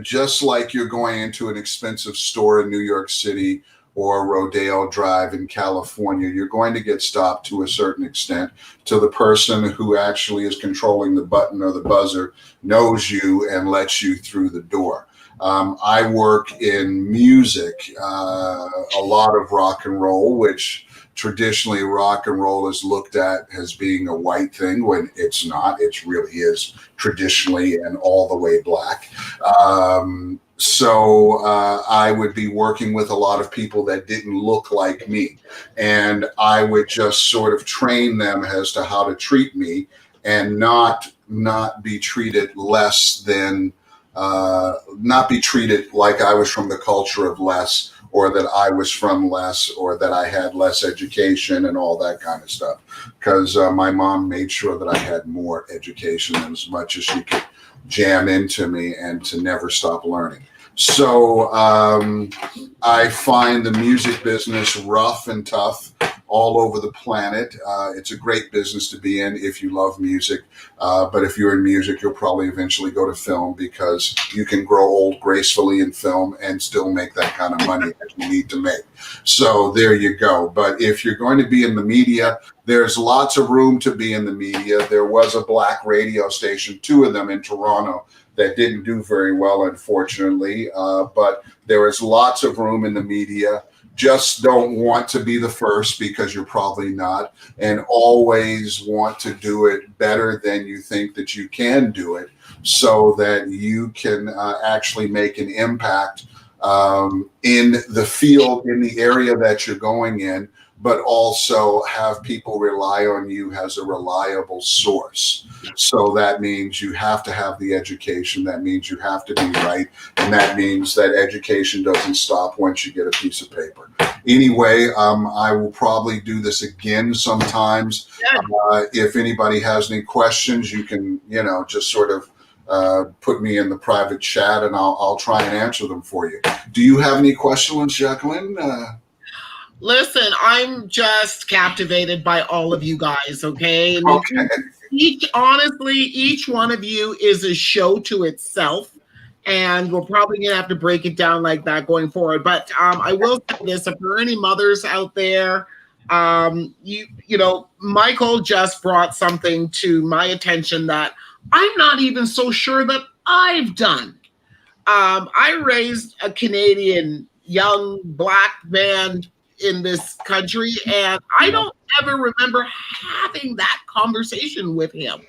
just like you're going into an expensive store in New York City or Rodeo Drive in California. You're going to get stopped to a certain extent till the person who actually is controlling the button or the buzzer knows you and lets you through the door. I work in music, a lot of rock and roll, which traditionally rock and roll is looked at as being a white thing when it's not. It really is traditionally and all the way black. So I would be working with a lot of people that didn't look like me, and I would just sort of train them as to how to treat me and not be treated less than, not be treated like I was from the culture of less, or that I was from less, or that I had less education and all that kind of stuff. Because my mom made sure that I had more education and as much as she could jam into me and to never stop learning. So I find the music business rough and tough all over the planet. It's a great business to be in if you love music. But if you're in music, you'll probably eventually go to film, because you can grow old gracefully in film and still make that kind of money that you need to make. So there you go. But if you're going to be in the media, there's lots of room to be in the media. There was a black radio station, 2 of them in Toronto, that didn't do very well, unfortunately. But there is lots of room in the media. Just don't want to be the first, because you're probably not, and always want to do it better than you think that you can do it, so that you can actually make an impact in the field, in the area that you're going in, but also have people rely on you as a reliable source. So that means you have to have the education. That means you have to be right. And that means that education doesn't stop once you get a piece of paper. Anyway, I will probably do this again sometimes. If anybody has any questions, you can, just sort of put me in the private chat, and I'll try and answer them for you. Do you have any questions, Jacqueline? Listen, I'm just captivated by all of you guys, okay? And honestly, each one of you is a show to itself, and we're probably going to have to break it down like that going forward. But I will say this, if there are any mothers out there, Michael just brought something to my attention that I'm not even so sure that I've done. I raised a Canadian young black man in this country, and I don't ever remember having that conversation with him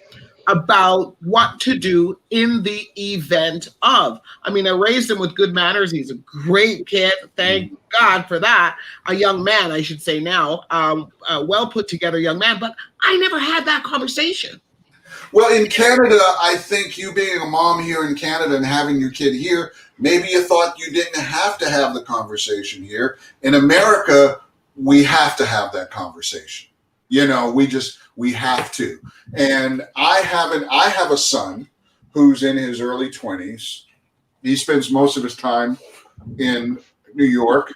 about what to do in the event of. I mean, I raised him with good manners. He's a great kid. Thank God for that. A young man, I should say now, a well put together young man, but I never had that conversation. Well, in Canada, I think you being a mom here in Canada and having your kid here, maybe you thought you didn't have to have the conversation here. In America, we have to have that conversation. We have to. And I have a son who's in his early 20s. He spends most of his time in New York,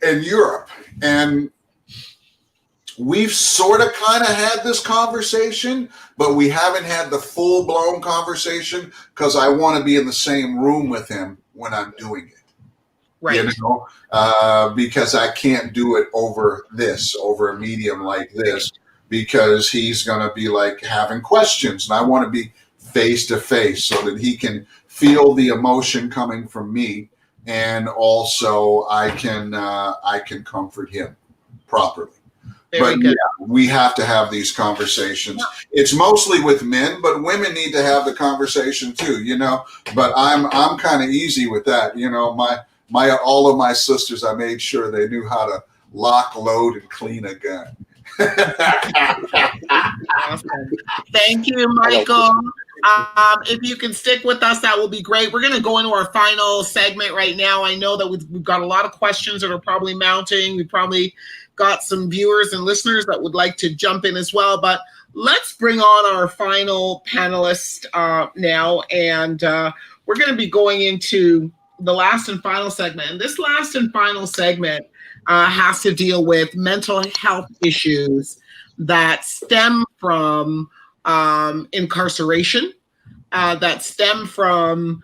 and Europe. And we've sort of kind of had this conversation, but we haven't had the full-blown conversation because I want to be in the same room with him when I'm doing it. Right. You know, because I can't do it over a medium like this, because he's going to be like having questions, and I want to be face to face so that he can feel the emotion coming from me, and also I can comfort him properly. Very But good. yeah, we have to have these conversations. It's mostly with men, but women need to have the conversation too, you know. But I'm kind of easy with that, you know. All of my sisters, I made sure they knew how to lock, load, and clean a gun. Awesome. Thank you, Michael. If you can stick with us, that will be great. We're going to go into our final segment right now. I know that we've got a lot of questions that are probably mounting. We probably got some viewers and listeners that would like to jump in as well. But let's bring on our final panelist now. And we're going to be going into the last and final segment. And this last and final segment has to deal with mental health issues that stem from incarceration, that stem from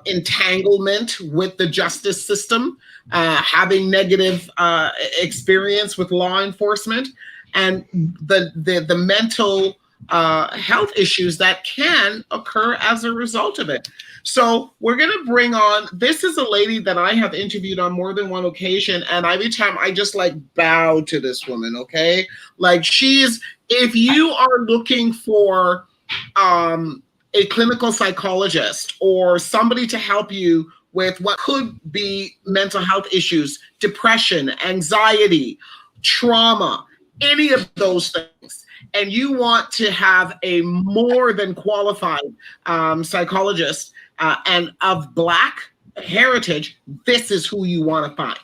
entanglement with the justice system, having negative experience with law enforcement, and the mental health issues that can occur as a result of it. So we're going to bring on, this is a lady that I have interviewed on more than one occasion, and every time I just like bow to this woman, okay? Like if you are looking for a clinical psychologist or somebody to help you with what could be mental health issues, depression, anxiety, trauma, any of those things, and you want to have a more than qualified psychologist and of Black heritage, this is who you want to find.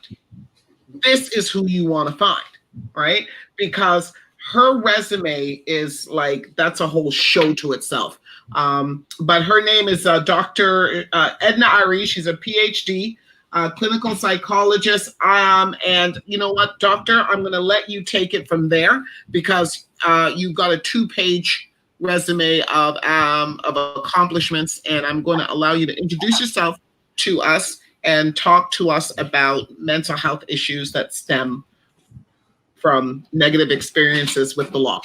This is who you want to find, right? Because her resume is like, that's a whole show to itself. But her name is Dr. Edna Aryee. She's a PhD clinical psychologist. And you know what, doctor, I'm going to let you take it from there, because you've got a 2-page resume of accomplishments, and I'm going to allow you to introduce yourself to us and talk to us about mental health issues that stem from negative experiences with the law.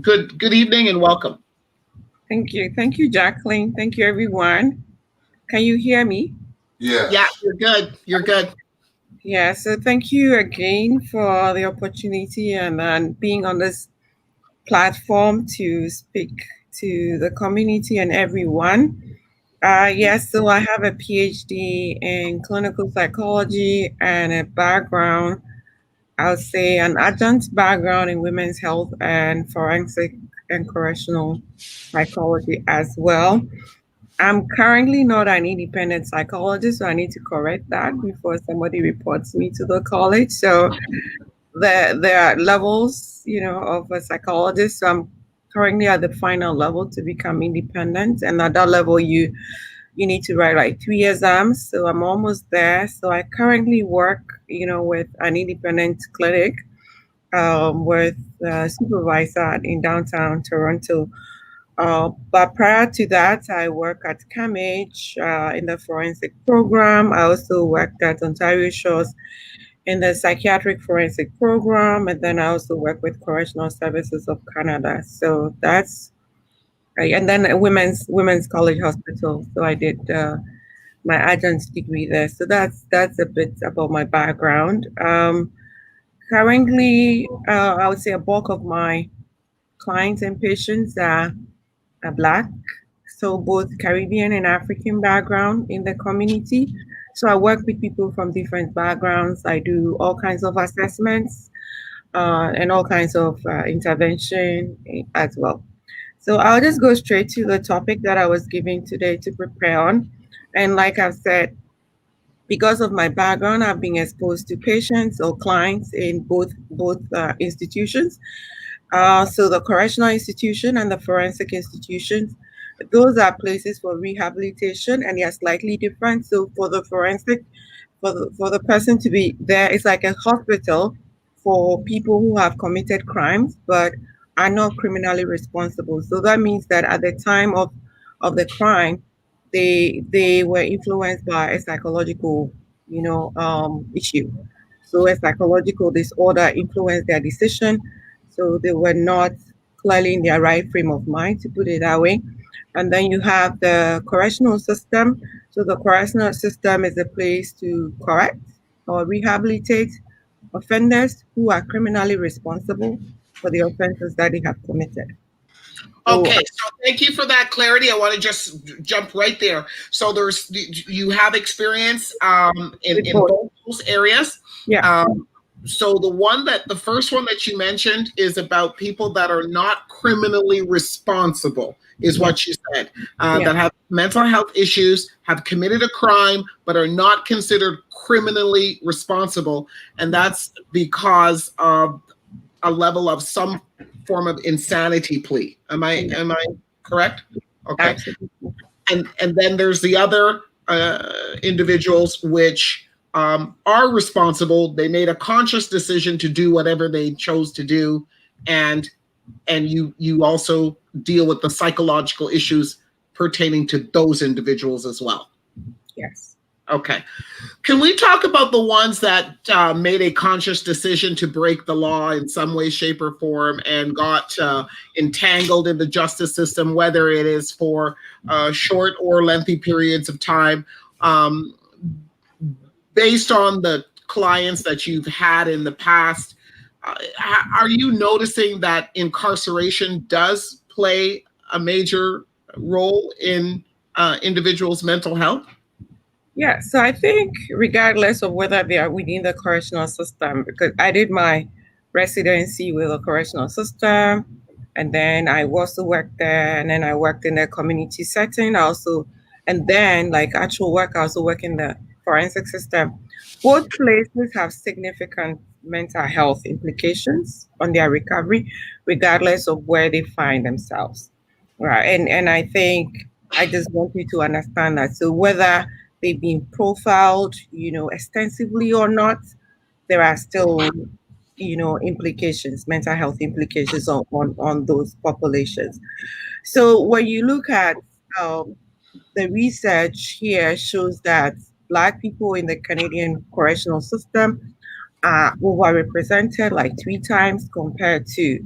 Good evening and welcome. Thank you, Jacqueline. Thank you, everyone. Can you hear me? Yeah. Yeah, you're good. Yeah, so thank you again for the opportunity and being on this platform to speak to the community and everyone. Yes, so I have a PhD in clinical psychology and a background, I would say an adjunct background in women's health and forensic and correctional psychology as well. I'm currently not an independent psychologist, so I need to correct that before somebody reports me to the college. So there are levels, of a psychologist. So I'm currently at the final level to become independent, and at that level, you need to write like 3 exams. So I'm almost there. So I currently work, with an independent clinic with a supervisor in downtown Toronto. But prior to that, I work at CAMH in the forensic program. I also worked at Ontario Shores in the psychiatric forensic program, and then I also work with Correctional Services of Canada. So that's, and then a women's college hospital. So I did my adjunct degree there. So that's a bit about my background. Currently, I would say a bulk of my clients and patients are Black, so both Caribbean and African background in the community. So I work with people from different backgrounds. I do all kinds of assessments and all kinds of intervention as well. So I'll just go straight to the topic that I was given today to prepare on. And like I've said, because of my background, I've been exposed to patients or clients in both institutions. So the correctional institution and the forensic institutions, those are places for rehabilitation, and they are slightly different. So for the forensic for the person to be there. It's like a hospital for people who have committed crimes but are not criminally responsible. So that means that at the time of the crime, they were influenced by a psychological, issue. So a psychological disorder influenced their decision. So they were not clearly in their right frame of mind, to put it that way. And then you have the correctional system. So the correctional system is a place to correct or rehabilitate offenders who are criminally responsible for the offenses that they have committed. Okay, so thank you for that clarity. I want to just jump right there. So you have experience in both those areas. Yeah. So the first one that you mentioned is about people that are not criminally responsible, is what you said, that have mental health issues, have committed a crime, but are not considered criminally responsible. And that's because of a level of some form of insanity plea. Am I correct? Okay. Absolutely. And then there's the other individuals which are responsible. They made a conscious decision to do whatever they chose to do, and you also deal with the psychological issues pertaining to those individuals as well. Yes. Okay. Can we talk about the ones that made a conscious decision to break the law in some way, shape, or form and got entangled in the justice system, whether it is for short or lengthy periods of time, based on the clients that you've had in the past? Are you noticing that incarceration does play a major role in individuals' mental health? Yeah, so I think regardless of whether they are within the correctional system, because I did my residency with a correctional system, and then I also worked there, and then I worked in a community setting also, and then like actual work, I also work in the forensic system. Both places have significant mental health implications on their recovery, regardless of where they find themselves. Right. And I think I just want you to understand that. So whether they've been profiled, extensively or not, there are still, implications, mental health implications on those populations. So when you look at the research here shows that Black people in the Canadian correctional system are overrepresented like 3 times compared to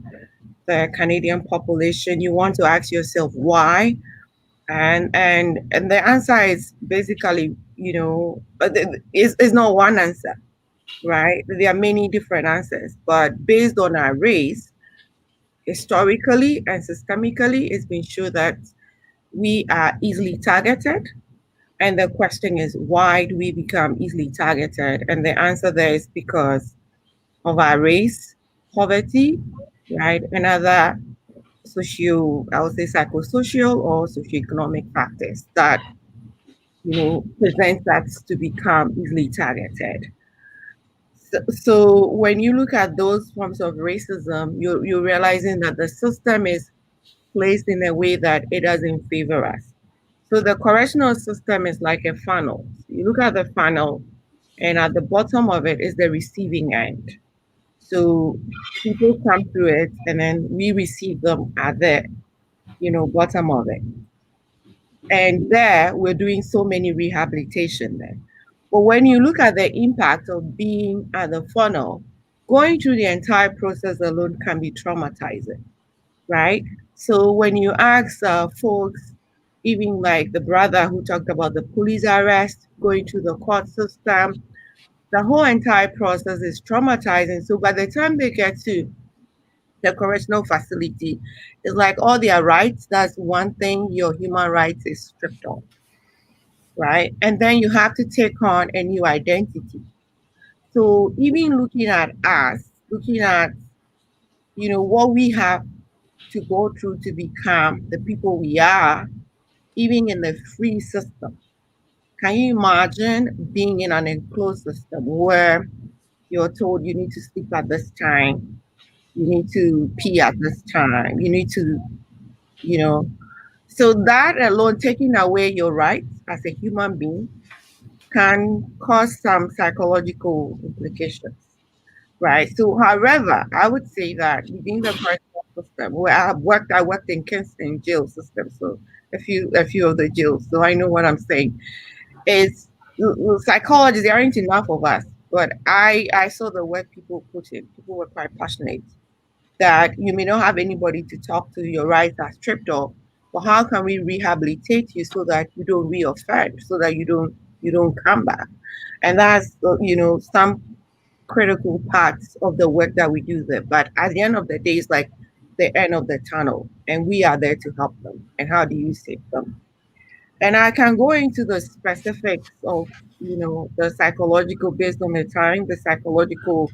the Canadian population. You want to ask yourself why, and the answer is basically, it's not one answer, right? There are many different answers, but based on our race, historically and systemically, it's been shown that we are easily targeted. And the question is, why do we become easily targeted? And the answer there is because of our race, poverty, right, and other I would say psychosocial or socioeconomic factors that, present us to become easily targeted. So when you look at those forms of racism, you're realizing that the system is placed in a way that it doesn't favor us. So the correctional system is like a funnel. You look at the funnel, and at the bottom of it is the receiving end. So people come through it, and then we receive them at the bottom of it. And there we're doing so many rehabilitation there. But when you look at the impact of being at the funnel, going through the entire process alone can be traumatizing, right? So when you ask folks, even like the brother who talked about the police arrest, going through the court system, the whole entire process is traumatizing. So by the time they get to the correctional facility, it's like all their rights, that's one thing, your human rights is stripped off, right? And then you have to take on a new identity. So even looking at us, looking at, what we have to go through to become the people we are, even in the free system. Can you imagine being in an enclosed system where you're told you need to sleep at this time, you need to pee at this time, you need to, so that alone, taking away your rights as a human being, can cause some psychological implications, right? So, however, I would say that within the personal system where I worked in Kingston jail system, so a few of the jails, so I know what I'm saying. Is psychology, there aren't enough of us, but I saw the work people put in. People were quite passionate that you may not have anybody to talk to, your rights are stripped off, but how can we rehabilitate you so that you don't reoffend, so that you don't come back? And that's some critical parts of the work that we do there. But at the end of the day, it's like the end of the tunnel, and we are there to help them. And how do you save them? And I can go into the specifics of the psychological, based on the time, the psychological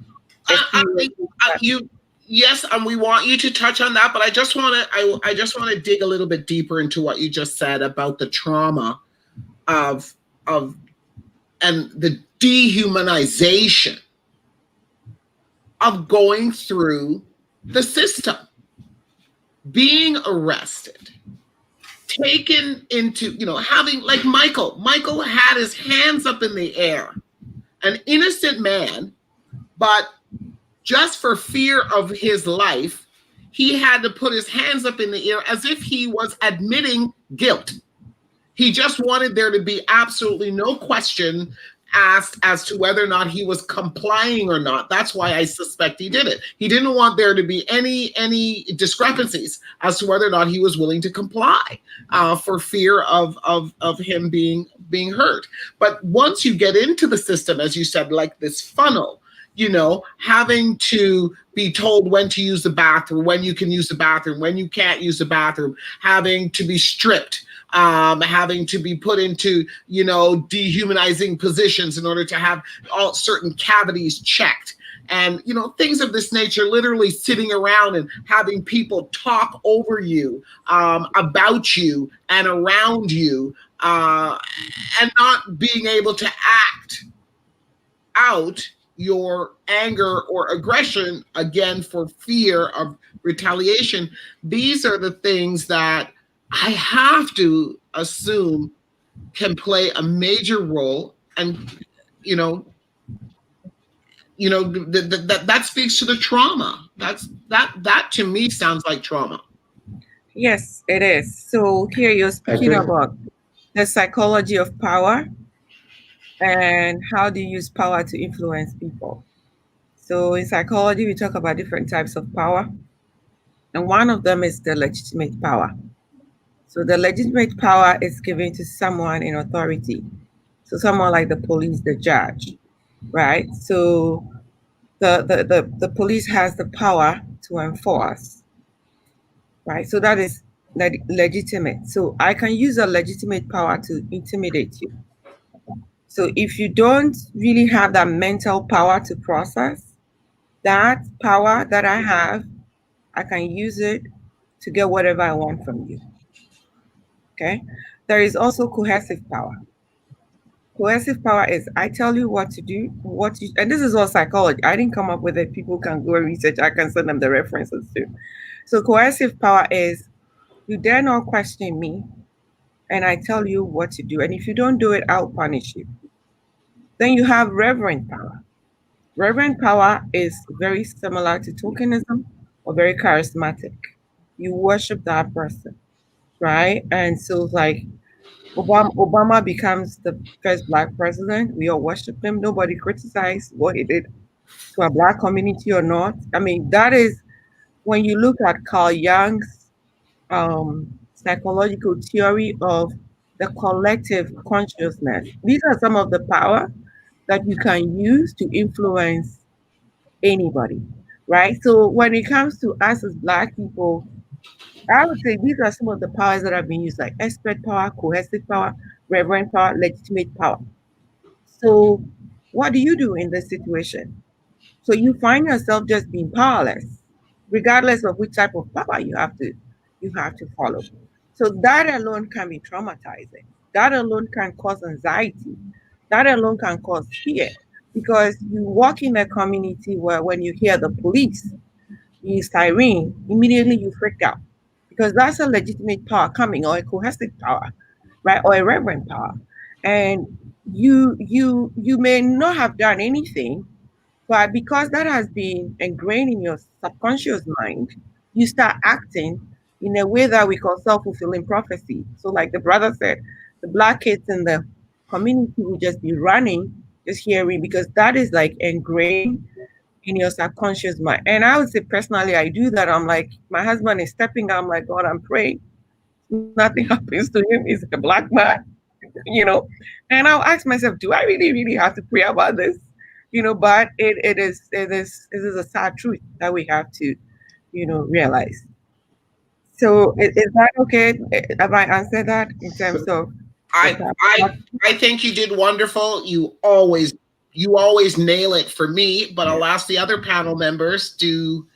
experience. Yes, and we want you to touch on that, but I just want to dig a little bit deeper into what you just said about the trauma of and the dehumanization of going through the system, being arrested, taken into, having, like Michael had his hands up in the air, an innocent man, but just for fear of his life, he had to put his hands up in the air as if he was admitting guilt. He just wanted there to be absolutely no question asked as to whether or not he was complying or not. That's why I suspect he did it. He didn't want there to be any discrepancies as to whether or not he was willing to comply for fear of him being hurt. But once you get into the system, as you said, like this funnel, having to be told when to use the bathroom, when you can use the bathroom, when you can't use the bathroom, having to be stripped, having to be put into, dehumanizing positions in order to have all certain cavities checked. And, things of this nature, literally sitting around and having people talk over you, about you and around you, and not being able to act out your anger or aggression, again, for fear of retaliation. These are the things that I have to assume can play a major role. And, that speaks to the trauma. That to me sounds like trauma. Yes, it is. So here you're speaking about the psychology of power and how do you use power to influence people. So in psychology, we talk about different types of power. And one of them is the legitimate power. So the legitimate power is given to someone in authority. So someone like the police, the judge, right? So the police has the power to enforce, right? So that is legitimate. So I can use a legitimate power to intimidate you. So if you don't really have that mental power to process, that power that I have, I can use it to get whatever I want from you. Okay? There is also coercive power. Coercive power is I tell you what to do, and this is all psychology. I didn't come up with it. People can go and research. I can send them the references too. So coercive power is you dare not question me, and I tell you what to do. And if you don't do it, I'll punish you. Then you have reverent power. Reverent power is very similar to tokenism or very charismatic. You worship that person, right? And so like Obama becomes the first Black president. We all worship him. Nobody criticized what he did to a Black community or not. I mean, that is when you look at Carl Jung's psychological theory of the collective consciousness. These are some of the power that you can use to influence anybody, right? So when it comes to us as Black people, I would say these are some of the powers that have been used, like expert power, coercive power, reverent power, legitimate power. So what do you do in this situation? So you find yourself just being powerless, regardless of which type of power you have to follow. So that alone can be traumatizing. That alone can cause anxiety. That alone can cause fear. Because you walk in a community where when you hear the police, the siren, immediately you freak out. Because that's a legitimate power coming, or a coercive power, right? Or a reverent power. And you may not have done anything, but because that has been ingrained in your subconscious mind, you start acting in a way that we call self-fulfilling prophecy. So like the brother said, the Black kids in the community will just be running, just hearing, because that is like ingrained in your subconscious mind. And I would say personally, I do that. I'm like, my husband is stepping out. I'm like, God, I'm praying. Nothing happens to him. He's a Black man, you know. And I'll ask myself, do I really, really have to pray about this? You know, but it is a sad truth that we have to, realize. So is that okay? Have I answered that in terms of I think you did wonderful. You always nail it for me, but I'll ask the other panel members, do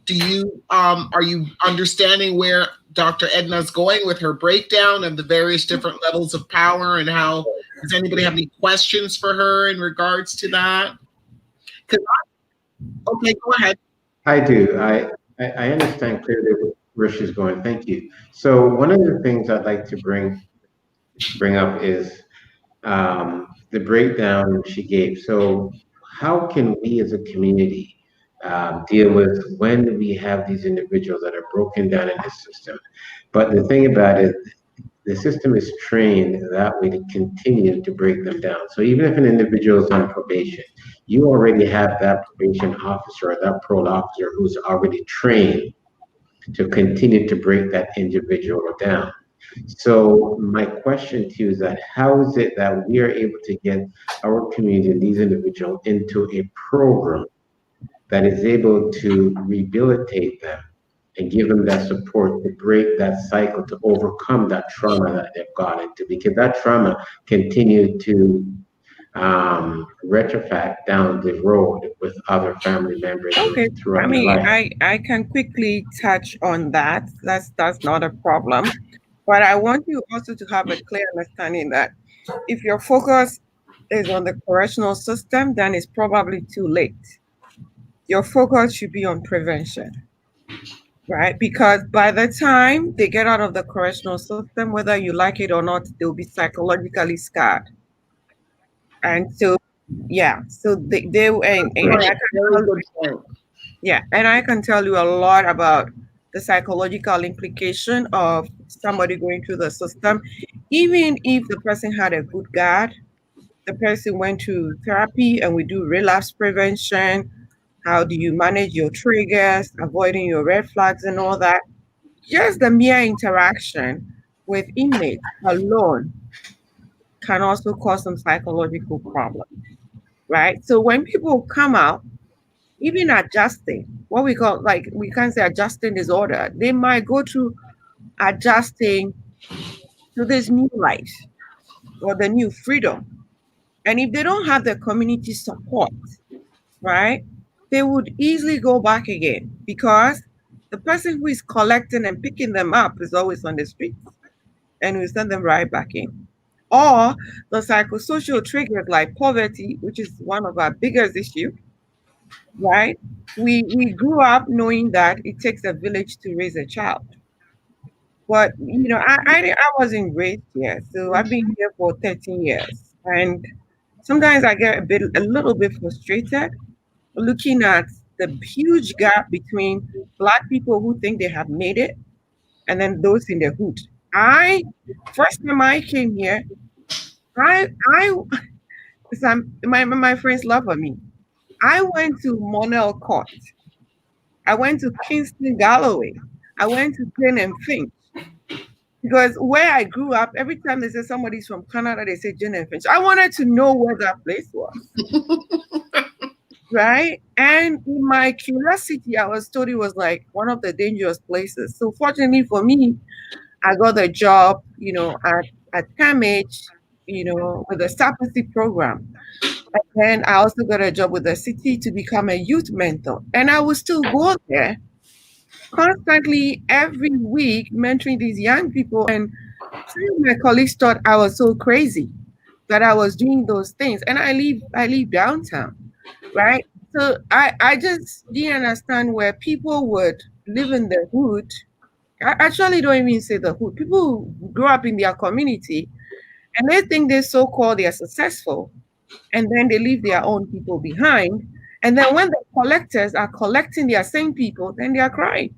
you are you understanding where Dr. Edna's going with her breakdown of the various different levels of power, and how, does anybody have any questions for her in regards to that? Okay, go ahead. I do. I understand clearly where she's going. Thank you. So one of the things I'd like to bring up is the breakdown she gave. So how can we as a community deal with when we have these individuals that are broken down in the system? But the thing about it, the system is trained that way to continue to break them down. So even if an individual is on probation, you already have that probation officer or that parole officer who's already trained to continue to break that individual down. So my question to you is that how is it that we are able to get our community and these individuals into a program that is able to rehabilitate them and give them that support to break that cycle, to overcome that trauma that they've gone into, because that trauma continued to retrofact down the road with other family members. Okay, throughout I mean, their life. I can quickly touch on that. That's not a problem. But I want you also to have a clear understanding that if your focus is on the correctional system, then it's probably too late. Your focus should be on prevention, right? Because by the time they get out of the correctional system, whether you like it or not, they'll be psychologically scarred. And so, yeah, so they and I can tell you, yeah, and I can tell you a lot about the psychological implication of somebody going through the system. Even if the person had a good guard, the person went to therapy and we do relapse prevention. How do you manage your triggers, avoiding your red flags and all that? Just the mere interaction with inmates alone can also cause some psychological problems, right? So when people come out, even adjusting, what we call, like, we can't say adjusting disorder, they might go through adjusting to this new life or the new freedom. And if they don't have the community support, right, they would easily go back again, because the person who is collecting and picking them up is always on the streets and will send them right back in. Or the psychosocial triggers like poverty, which is one of our biggest issues, right? We grew up knowing that it takes a village to raise a child. But I wasn't raised here, so I've been here for 13 years, and sometimes I get a little bit frustrated looking at the huge gap between Black people who think they have made it and then those in the hood. First time I came here, my friends laugh at me. I went to Monell Court. I went to Kingston Galloway. I went to Plain and Finch. Because where I grew up, every time they say somebody's from Canada, they say Jane and Finch. I wanted to know where that place was. Right? And in my curiosity, I was told it was like one of the dangerous places. So fortunately for me, I got a job, at CAMH, with the SAPC program. And then I also got a job with the city to become a youth mentor. And I would still go there constantly every week mentoring these young people. And some of my colleagues thought I was so crazy that I was doing those things. And I live downtown, right? So I just didn't understand where people would live in the hood. I actually don't even say the hood. People who grew up in their community And they think they so-called they are successful, and then they leave their own people behind. And then when the collectors are collecting their same people, then they are crying.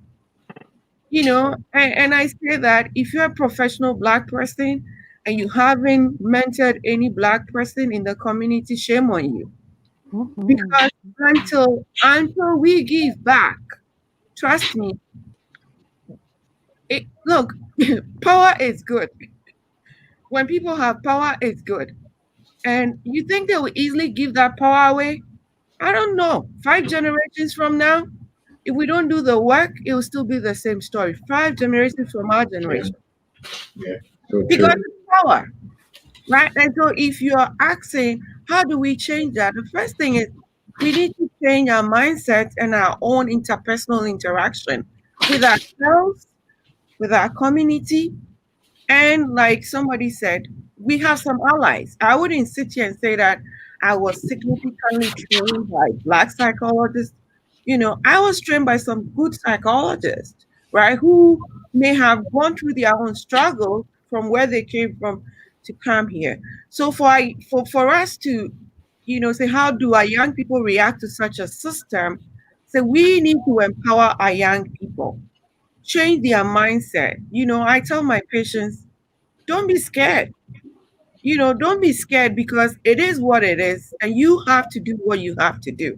And I say that if you're a professional Black person and you haven't mentored any Black person in the community, shame on you. Mhm. Because until we give back, trust me, look, power is good. When people have power, it's good. And you think they will easily give that power away? I don't know. 5 generations from now, if we don't do the work, it will still be the same story. 5 generations from our generation. Yeah. So Because true. it's power, right? And so if you're asking, how do we change that? The first thing is we need to change our mindset and our own interpersonal interaction with ourselves, with our community, and like somebody said, we have some allies. I wouldn't sit here and say that I was significantly trained by Black psychologists. I was trained by some good psychologists, right, who may have gone through their own struggle from where they came from to come here. So for us to, say, how do our young people react to such a system? So we need to empower our young people, change their mindset. I tell my patients, don't be scared. Don't be scared, because it is what it is, and you have to do what you have to do.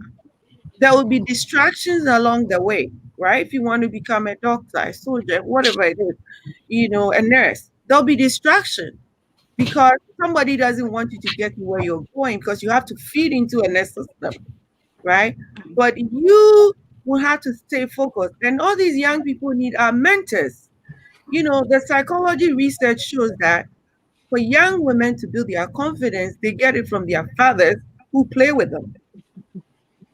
There will be distractions along the way, right? If you want to become a doctor, a soldier, whatever it is, a nurse, there'll be distraction because somebody doesn't want you to get to where you're going because you have to feed into a nurse system, right? But you will have to stay focused. And all these young people need our mentors. The psychology research shows that for young women to build their confidence, they get it from their fathers who play with them.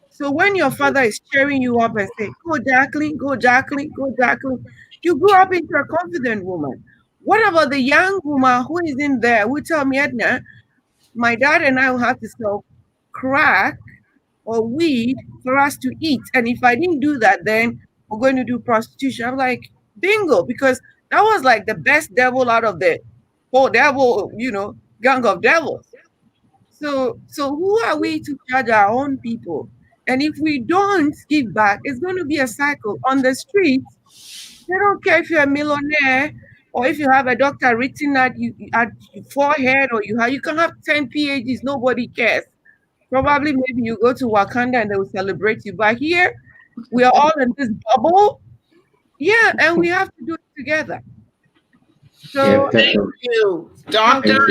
So when your father is cheering you up and saying, go Jacqueline, go Jacqueline, go Jacqueline, you grew up into a confident woman. What about the young woman who is in there who tell me, Edna, my dad and I will have to sell crack or weed for us to eat. And if I didn't do that, then we're going to do prostitution. I'm like, bingo, because that was like the best devil out of the whole devil, gang of devils. So who are we to judge our own people? And if we don't give back, it's going to be a cycle. On the streets, they don't care if you're a millionaire or if you have a doctor written at your forehead, or you can have 10 PhDs, nobody cares. Probably maybe you go to Wakanda and they will celebrate you. But here, we are all in this bubble. Yeah, and we have to do it together. So thank you, Doctor.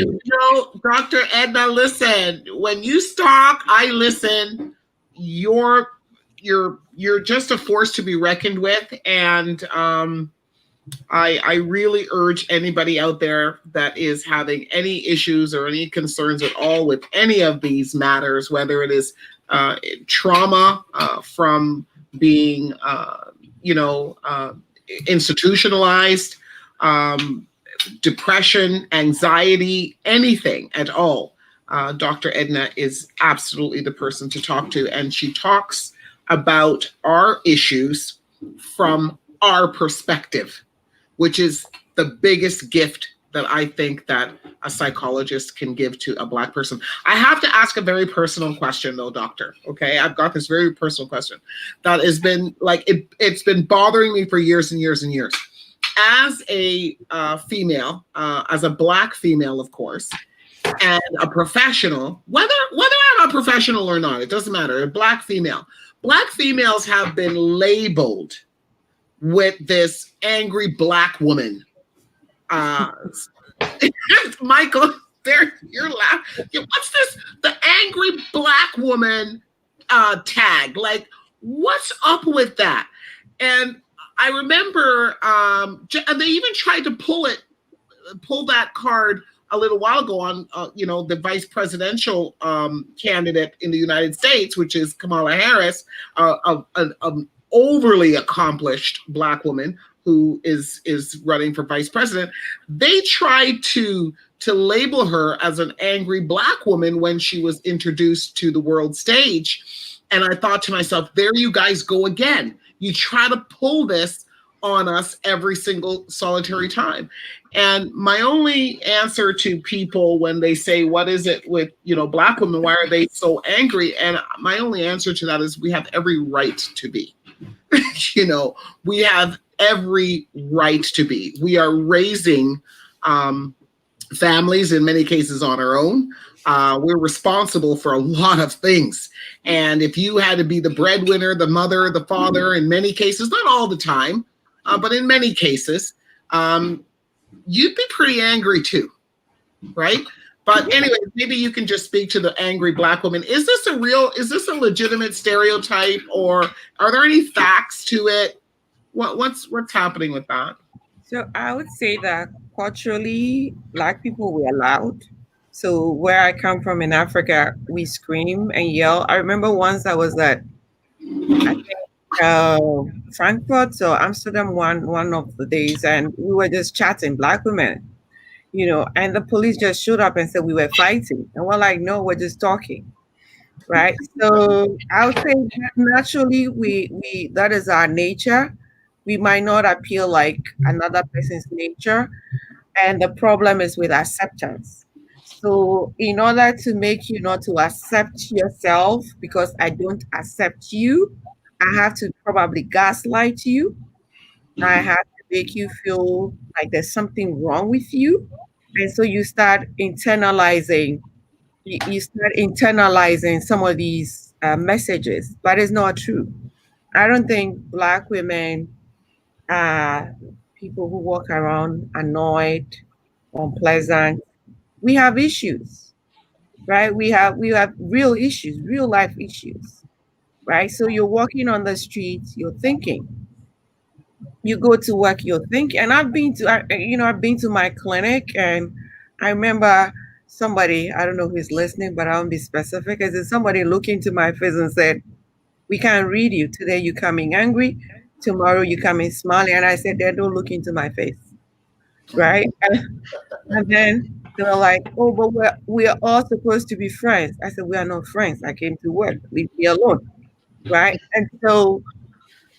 Dr. Edna, listen. When you talk, I listen. You're just a force to be reckoned with, and I really urge anybody out there that is having any issues or any concerns at all with any of these matters, whether it is trauma from being, institutionalized, depression, anxiety, anything at all, Dr. Edna is absolutely the person to talk to. And she talks about our issues from our perspective, which is the biggest gift that I think that a psychologist can give to a Black person. I have to ask a very personal question though, doctor, okay? I've got this very personal question that has been it's been bothering me for years and years and years. As a female, as a Black female, of course, and a professional, whether I'm a professional or not, it doesn't matter, a Black female. Black females have been labeled with this angry Black woman. Michael, there, you're laughing. What's this? The angry Black woman tag. Like, what's up with that? And I remember they even tried to pull that card a little while ago on, the vice presidential candidate in the United States, which is Kamala Harris, an overly accomplished Black woman who is running for vice president. They tried to label her as an angry Black woman when she was introduced to the world stage. And I thought to myself, there you guys go again. You try to pull this on us every single solitary time. And my only answer to people when they say, what is it with, Black women? Why are they so angry? And my only answer to that is we have every right to be. We have every right to be. We are raising families, in many cases on our own. We're responsible for a lot of things. And if you had to be the breadwinner, the mother, the father, in many cases, not all the time, but in many cases, you'd be pretty angry too, right? But anyway, maybe you can just speak to the angry Black woman. Is this a legitimate stereotype, or are there any facts to it? What's happening with that? So I would say that culturally, Black people were loud. So where I come from in Africa, we scream and yell. I remember once I was at, I think, Frankfurt or Amsterdam one of the days, and we were just chatting, Black women, and the police just showed up and said we were fighting, and we're like, no, we're just talking, right? So I would say naturally we that is our nature. We might not appeal like another person's nature, and the problem is with acceptance. So in order to make you not to accept yourself, because I don't accept you, I have to probably gaslight you. I have to make you feel like there's something wrong with you. And so you start internalizing, some of these messages, but it's not true. I don't think Black women are people who walk around annoyed, unpleasant. We have issues, right? We have real issues, real life issues, right? So you're walking on the streets, you're thinking. You go to work, you're thinking. And I've been to my clinic, and I remember somebody, I don't know who's listening, but I won't be specific. I said somebody looked into my face and said, "We can't read you. Today you're coming angry, tomorrow you're coming smiling." And I said, "Don't look into my face." Right? And then they were like, "Oh, but we're all supposed to be friends." I said, "We are not friends. I came to work. Leave me alone." Right? And so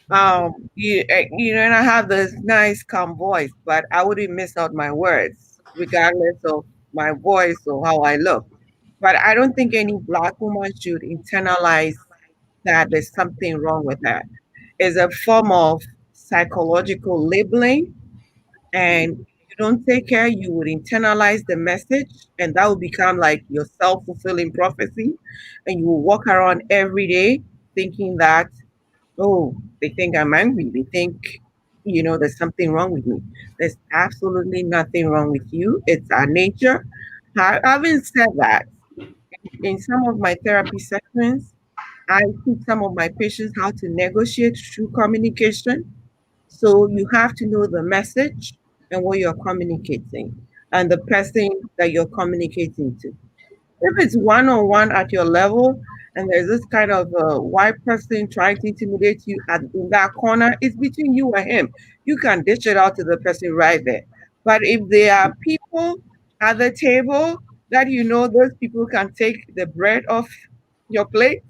and I have this nice calm voice, but I wouldn't miss out my words regardless of my voice or how I look. But I don't think any Black woman should internalize that there's something wrong with that. It's a form of psychological labeling, and if you don't take care, you would internalize the message, and that will become like your self-fulfilling prophecy, and you will walk around every day thinking that, oh, they think I'm angry. They think, there's something wrong with me. There's absolutely nothing wrong with you. It's our nature. Having said that, in some of my therapy sessions, I teach some of my patients how to negotiate through communication. So you have to know the message and what you're communicating and the person that you're communicating to. If it's one-on-one at your level and there's this kind of white person trying to intimidate you in that corner, it's between you and him. You can dish it out to the person right there. But if there are people at the table that those people can take the bread off your plate,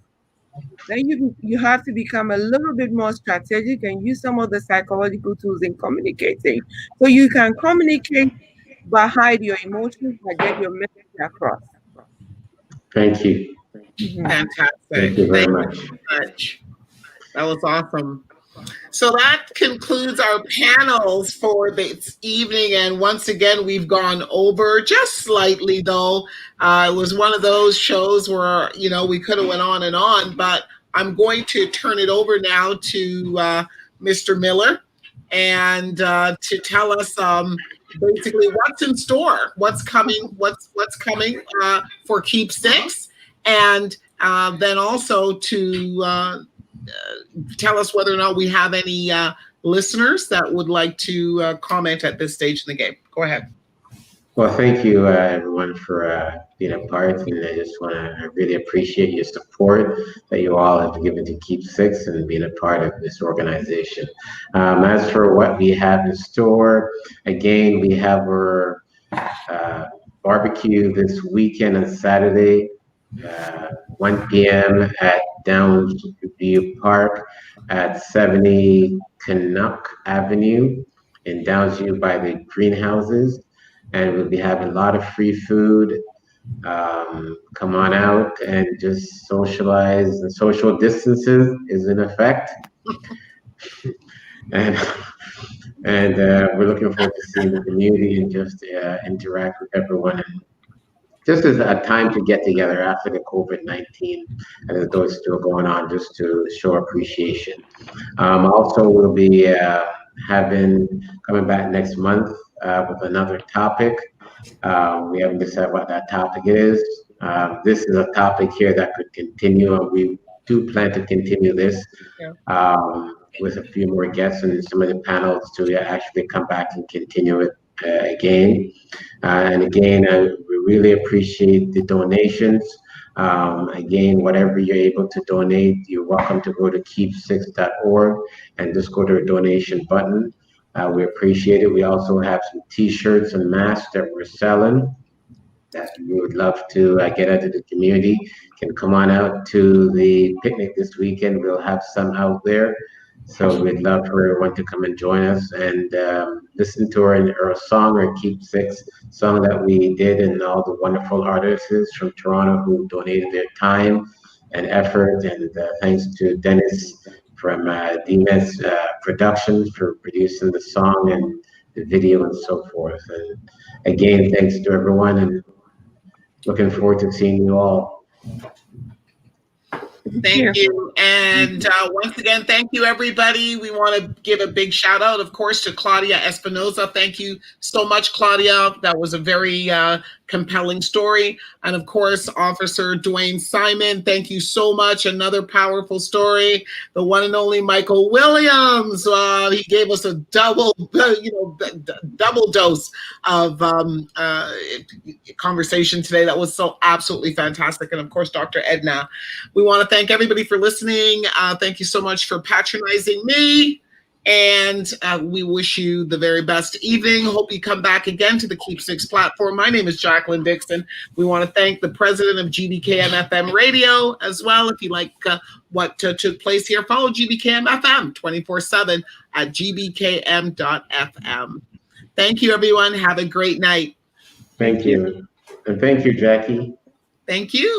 then you have to become a little bit more strategic and use some of the psychological tools in communicating. So you can communicate but hide your emotions but get your message across. Thank you. Fantastic. Thank you very much. That was awesome. So that concludes our panels for this evening. And once again, we've gone over just slightly, though. It was one of those shows where, we could have went on and on, but I'm going to turn it over now to Mr. Miller and to tell us basically what's in store, what's coming for Keep Six, and then also to tell us whether or not we have any listeners that would like to comment at this stage in the game. Go ahead. Well, thank you, everyone, for being a part. And I really appreciate your support that you all have given to Keep Six and being a part of this organization. As for what we have in store, again, we have our barbecue this weekend on Saturday, 1 p.m. at Downsview Park at 70 Canuck Avenue in Downsview by the greenhouses. And we'll be having a lot of free food. Come on out and just socialize. The social distances is in effect. And we're looking forward to seeing the community and just interact with everyone. And just as a time to get together after the COVID-19 and as those still going on, just to show appreciation. Also, we'll be coming back next month with another topic. We haven't decided what that topic is. This is a topic here that could continue, and we do plan to continue this with a few more guests and some of the panels to actually come back and continue it again. And again, we really appreciate the donations. Again, whatever you're able to donate, you're welcome to go to keep6.org and just go to a donation button. We appreciate it. We also have some t-shirts and masks that we're selling that we would love to get out to the community. Can come on out to the picnic this weekend. We'll have some out there. So we'd love for everyone to come and join us and listen to our song, our Keep Six song that we did, and all the wonderful artists from Toronto who donated their time and effort. And thanks to Dennis from DMS Productions for producing the song and the video and so forth. And again, thanks to everyone, and looking forward to seeing you all. Thank you. And once again, thank you, everybody. We want to give a big shout out, of course, to Claudia Espinoza. Thank you so much, Claudia. That was a very compelling story. And of course, Officer Duane Simon, thank you so much. Another powerful story. The one and only Michael Williams. He gave us a double dose of conversation today. That was so absolutely fantastic. And of course, Dr. Edna. We want to thank everybody for listening. Thank you so much for patronizing me. And we wish you the very best evening. Hope you come back again to the Keep Six platform. My name is Jacqueline Dixon. We want to thank the president of GBKM FM Radio as well. If you like what took place here, follow GBKM FM 24/7 at gbkm.fm. Thank you, everyone. Have a great night. Thank you. And thank you, Jackie. Thank you.